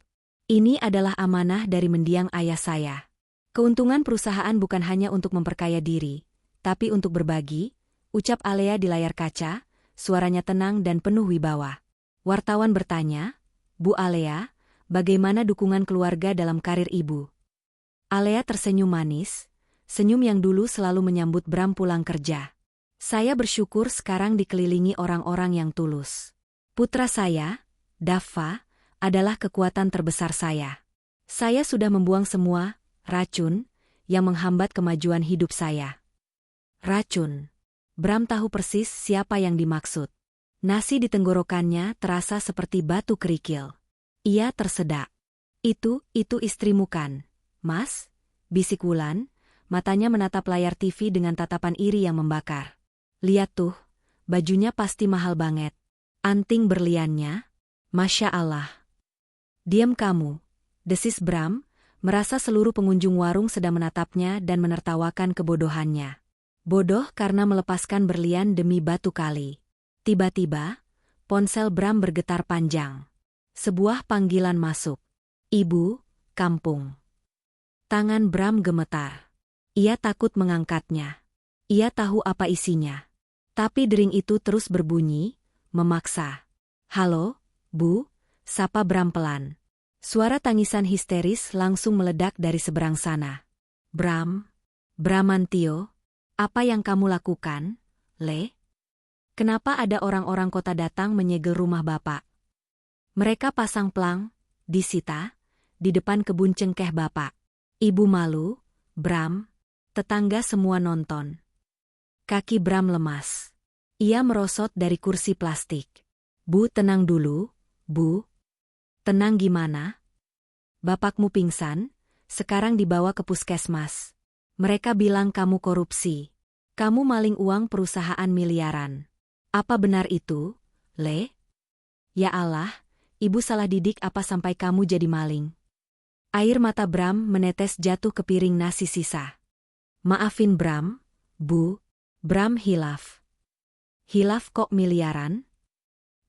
Ini adalah amanah dari mendiang ayah saya. Keuntungan perusahaan bukan hanya untuk memperkaya diri, tapi untuk berbagi, ucap Alea di layar kaca, suaranya tenang dan penuh wibawa. Wartawan bertanya, Bu Alea, bagaimana dukungan keluarga dalam karir ibu? Alea tersenyum manis, senyum yang dulu selalu menyambut Bram pulang kerja. Saya bersyukur sekarang dikelilingi orang-orang yang tulus. Putra saya, Dava, adalah kekuatan terbesar saya. Saya sudah membuang semua racun yang menghambat kemajuan hidup saya. Racun. Bram tahu persis siapa yang dimaksud. Nasi di tenggorokannya terasa seperti batu kerikil. Ia tersedak. Itu istrimu kan, Mas? Bisik Wulan, matanya menatap layar TV dengan tatapan iri yang membakar. Lihat tuh, bajunya pasti mahal banget. Anting berliannya, Masya Allah. Diam kamu, desis Bram, merasa seluruh pengunjung warung sedang menatapnya dan menertawakan kebodohannya. Bodoh karena melepaskan berlian demi batu kali. Tiba-tiba, ponsel Bram bergetar panjang. Sebuah panggilan masuk. Ibu, kampung. Tangan Bram gemetar. Ia takut mengangkatnya. Ia tahu apa isinya. Tapi dering itu terus berbunyi, memaksa. Halo, Bu, sapa Bram pelan. Suara tangisan histeris langsung meledak dari seberang sana. Bramantio, apa yang kamu lakukan, Le? Kenapa ada orang-orang kota datang menyegel rumah Bapak? Mereka pasang pelang, disita, di depan kebun cengkeh Bapak. Ibu malu, Bram, tetangga semua nonton. Kaki Bram lemas. Ia merosot dari kursi plastik. Bu, tenang dulu, Bu. Tenang gimana? Bapakmu pingsan, sekarang dibawa ke puskesmas. Mereka bilang kamu korupsi. Kamu maling uang perusahaan miliaran. Apa benar itu, Le? Ya Allah, ibu salah didik apa sampai kamu jadi maling? Air mata Bram menetes jatuh ke piring nasi sisa. Maafin Bram, Bu. Bram hilaf. Hilaf kok miliaran?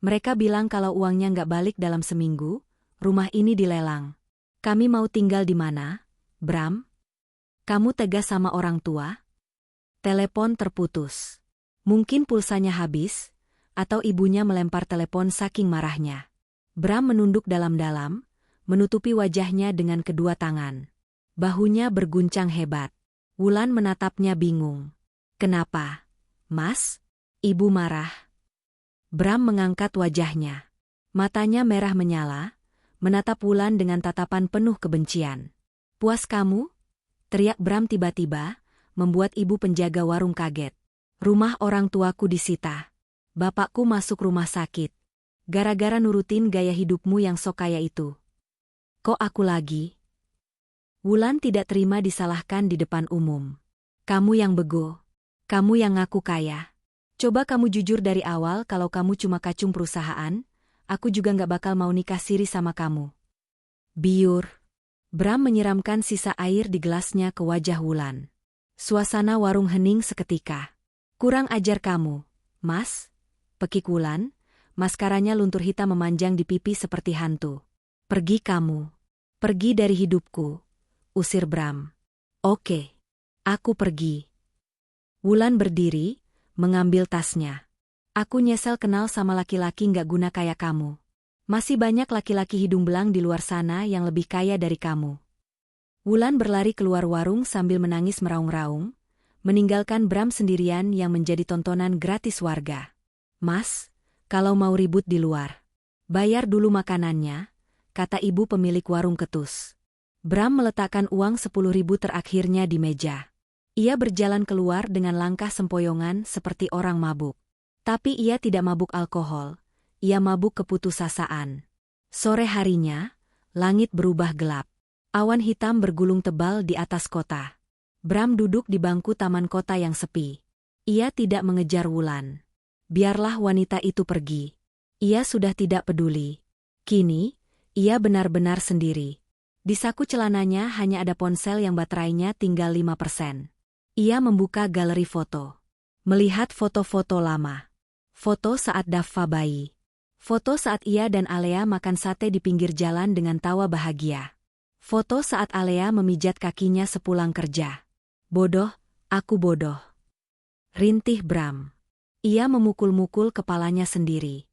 Mereka bilang kalau uangnya nggak balik dalam seminggu, rumah ini dilelang. Kami mau tinggal di mana, Bram? Kamu tegas sama orang tua? Telepon terputus. Mungkin pulsanya habis, atau ibunya melempar telepon saking marahnya. Bram menunduk dalam-dalam, menutupi wajahnya dengan kedua tangan. Bahunya berguncang hebat. Wulan menatapnya bingung. Kenapa, Mas? Ibu marah. Bram mengangkat wajahnya. Matanya merah menyala, menatap Wulan dengan tatapan penuh kebencian. Puas kamu? Teriak Bram tiba-tiba, membuat ibu penjaga warung kaget. Rumah orang tuaku disita. Bapakku masuk rumah sakit. Gara-gara nurutin gaya hidupmu yang sok kaya itu. Kok aku lagi? Wulan tidak terima disalahkan di depan umum. Kamu yang bego. Kamu yang ngaku kaya. Coba kamu jujur dari awal kalau kamu cuma kacung perusahaan, aku juga nggak bakal mau nikah siri sama kamu. Biur. Bram menyiramkan sisa air di gelasnya ke wajah Wulan. Suasana warung hening seketika. Kurang ajar kamu, Mas. Pekik Wulan, maskaranya luntur hitam memanjang di pipi seperti hantu. Pergi kamu. Pergi dari hidupku. Usir Bram. Oke. Aku pergi. Wulan berdiri, mengambil tasnya. Aku nyesel kenal sama laki-laki nggak guna kayak kamu. Masih banyak laki-laki hidung belang di luar sana yang lebih kaya dari kamu. Wulan berlari keluar warung sambil menangis meraung-raung, meninggalkan Bram sendirian yang menjadi tontonan gratis warga. Mas, kalau mau ribut di luar, bayar dulu makanannya, kata ibu pemilik warung ketus. Bram meletakkan uang 10.000 terakhirnya di meja. Ia berjalan keluar dengan langkah sempoyongan seperti orang mabuk. Tapi ia tidak mabuk alkohol, ia mabuk keputusasaan. Sore harinya, langit berubah gelap. Awan hitam bergulung tebal di atas kota. Bram duduk di bangku taman kota yang sepi. Ia tidak mengejar Wulan. Biarlah wanita itu pergi. Ia sudah tidak peduli. Kini, ia benar-benar sendiri. Di saku celananya hanya ada ponsel yang baterainya tinggal 5%. Ia membuka galeri foto. Melihat foto-foto lama. Foto saat Daffa bayi. Foto saat ia dan Alea makan sate di pinggir jalan dengan tawa bahagia. Foto saat Alea memijat kakinya sepulang kerja. Bodoh, aku bodoh. Rintih Bram. Ia memukul-mukul kepalanya sendiri.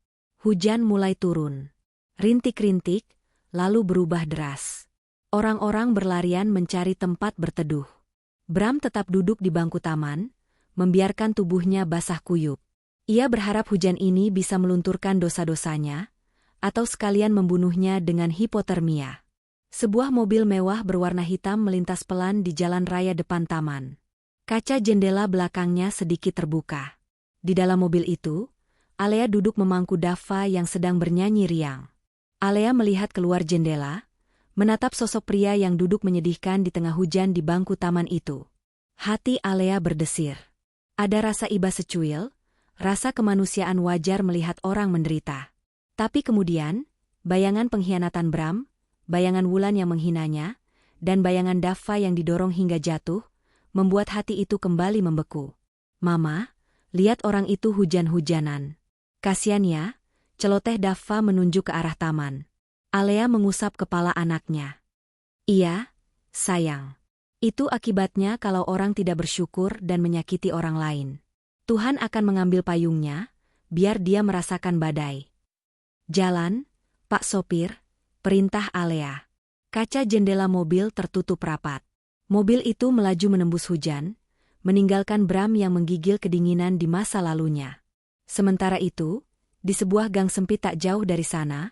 Hujan mulai turun. Rintik-rintik, lalu berubah deras. Orang-orang berlarian mencari tempat berteduh. Bram tetap duduk di bangku taman, membiarkan tubuhnya basah kuyup. Ia berharap hujan ini bisa melunturkan dosa-dosanya, atau sekalian membunuhnya dengan hipotermia. Sebuah mobil mewah berwarna hitam melintas pelan di jalan raya depan taman. Kaca jendela belakangnya sedikit terbuka. Di dalam mobil itu, Alea duduk memangku Daffa yang sedang bernyanyi riang. Alea melihat keluar jendela, menatap sosok pria yang duduk menyedihkan di tengah hujan di bangku taman itu. Hati Alea berdesir. Ada rasa iba secuil, rasa kemanusiaan wajar melihat orang menderita. Tapi kemudian, bayangan pengkhianatan Bram, bayangan Wulan yang menghinanya, dan bayangan Daffa yang didorong hingga jatuh, membuat hati itu kembali membeku. Mama, lihat orang itu hujan-hujanan. Kasian ya, celoteh Daffa menunjuk ke arah taman. Alea mengusap kepala anaknya. Iya, sayang. Itu akibatnya kalau orang tidak bersyukur dan menyakiti orang lain. Tuhan akan mengambil payungnya, biar dia merasakan badai. Jalan, Pak Sopir, perintah Alea. Kaca jendela mobil tertutup rapat. Mobil itu melaju menembus hujan, meninggalkan Bram yang menggigil kedinginan di masa lalunya. Sementara itu, di sebuah gang sempit tak jauh dari sana,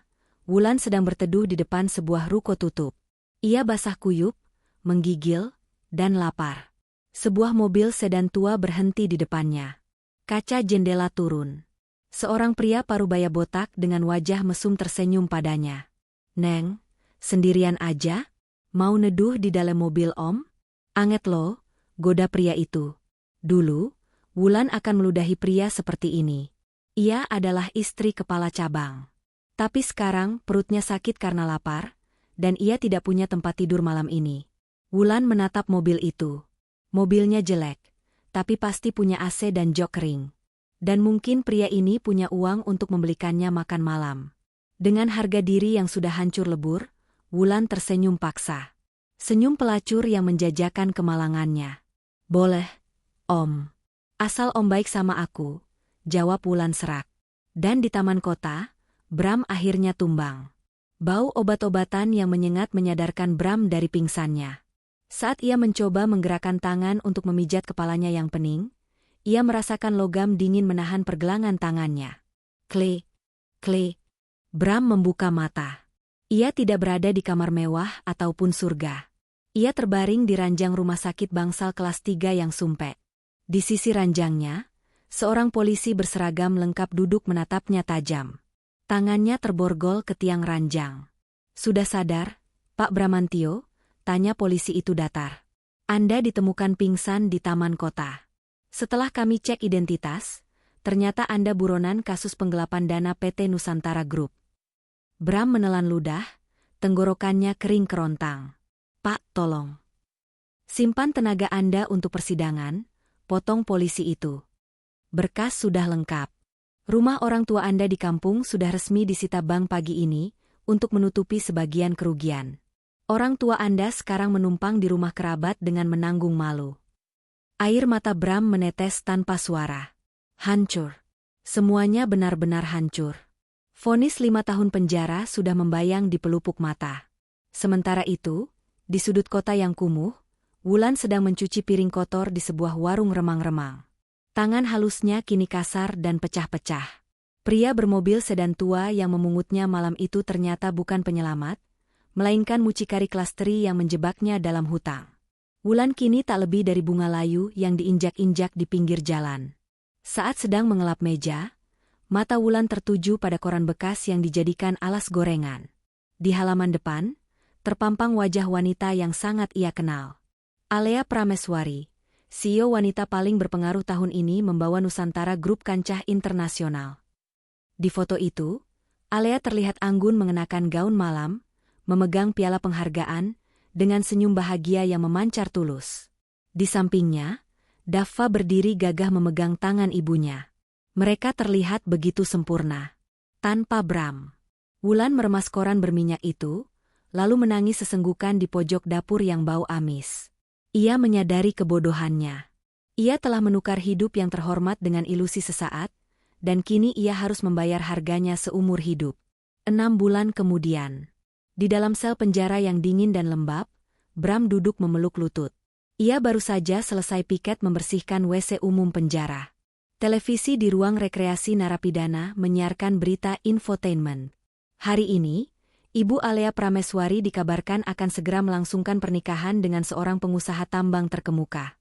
Wulan sedang berteduh di depan sebuah ruko tutup. Ia basah kuyup, menggigil, dan lapar. Sebuah mobil sedan tua berhenti di depannya. Kaca jendela turun. Seorang pria parubaya botak dengan wajah mesum tersenyum padanya. Neng, sendirian aja? Mau neduh di dalam mobil Om? Anget lo, goda pria itu. Dulu, Wulan akan meludahi pria seperti ini. Ia adalah istri kepala cabang. Tapi sekarang perutnya sakit karena lapar, dan ia tidak punya tempat tidur malam ini. Wulan menatap mobil itu. Mobilnya jelek, tapi pasti punya AC dan jok kering. Dan mungkin pria ini punya uang untuk membelikannya makan malam. Dengan harga diri yang sudah hancur lebur, Wulan tersenyum paksa. Senyum pelacur yang menjajakan kemalangannya. Boleh, Om. Asal Om baik sama aku, jawab Wulan serak. Dan di taman kota, Bram akhirnya tumbang. Bau obat-obatan yang menyengat menyadarkan Bram dari pingsannya. Saat ia mencoba menggerakkan tangan untuk memijat kepalanya yang pening, ia merasakan logam dingin menahan pergelangan tangannya. Klik, klik. Bram membuka mata. Ia tidak berada di kamar mewah ataupun surga. Ia terbaring di ranjang rumah sakit bangsal kelas 3 yang sumpek. Di sisi ranjangnya, seorang polisi berseragam lengkap duduk menatapnya tajam. Tangannya terborgol ke tiang ranjang. Sudah sadar, Pak Bramantio? Tanya polisi itu datar. Anda ditemukan pingsan di taman kota. Setelah kami cek identitas, ternyata Anda buronan kasus penggelapan dana PT Nusantara Group. Bram menelan ludah, tenggorokannya kering kerontang. Pak, tolong. Simpan tenaga Anda untuk persidangan, potong polisi itu. Berkas sudah lengkap. Rumah orang tua Anda di kampung sudah resmi disita bank pagi ini, untuk menutupi sebagian kerugian. Orang tua Anda sekarang menumpang di rumah kerabat dengan menanggung malu. Air mata Bram menetes tanpa suara. Hancur. Semuanya benar-benar hancur. Vonis 5 tahun penjara sudah membayang di pelupuk mata. Sementara itu, di sudut kota yang kumuh, Wulan sedang mencuci piring kotor di sebuah warung remang-remang. Tangan halusnya kini kasar dan pecah-pecah. Pria bermobil sedan tua yang memungutnya malam itu ternyata bukan penyelamat, melainkan mucikari klasteri yang menjebaknya dalam hutang. Wulan kini tak lebih dari bunga layu yang diinjak-injak di pinggir jalan. Saat sedang mengelap meja, mata Wulan tertuju pada koran bekas yang dijadikan alas gorengan. Di halaman depan, terpampang wajah wanita yang sangat ia kenal. Alea Prameswari, CEO wanita paling berpengaruh tahun ini, membawa Nusantara Grup kancah internasional. Di foto itu, Alea terlihat anggun mengenakan gaun malam, memegang piala penghargaan, dengan senyum bahagia yang memancar tulus. Di sampingnya, Daffa berdiri gagah memegang tangan ibunya. Mereka terlihat begitu sempurna. Tanpa Bram. Wulan meremas koran berminyak itu, lalu menangis sesenggukan di pojok dapur yang bau amis. Ia menyadari kebodohannya. Ia telah menukar hidup yang terhormat dengan ilusi sesaat, dan kini ia harus membayar harganya seumur hidup. 6 bulan kemudian, di dalam sel penjara yang dingin dan lembab, Bram duduk memeluk lutut. Ia baru saja selesai piket membersihkan WC umum penjara. Televisi di ruang rekreasi narapidana menyiarkan berita infotainment. Hari ini, Ibu Alea Prameswari dikabarkan akan segera melangsungkan pernikahan dengan seorang pengusaha tambang terkemuka.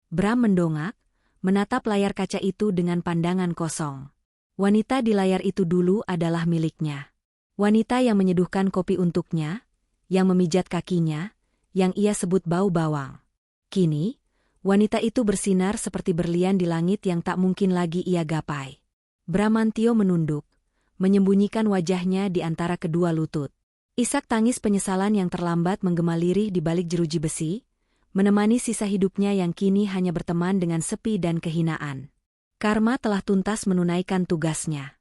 Bram mendongak, menatap layar kaca itu dengan pandangan kosong. Wanita di layar itu dulu adalah miliknya. Wanita yang menyeduhkan kopi untuknya, yang memijat kakinya, yang ia sebut bau bawang. Kini, wanita itu bersinar seperti berlian di langit yang tak mungkin lagi ia gapai. Bramantio menunduk, menyembunyikan wajahnya di antara kedua lutut. Isak tangis penyesalan yang terlambat menggema lirih di balik jeruji besi, menemani sisa hidupnya yang kini hanya berteman dengan sepi dan kehinaan. Karma telah tuntas menunaikan tugasnya.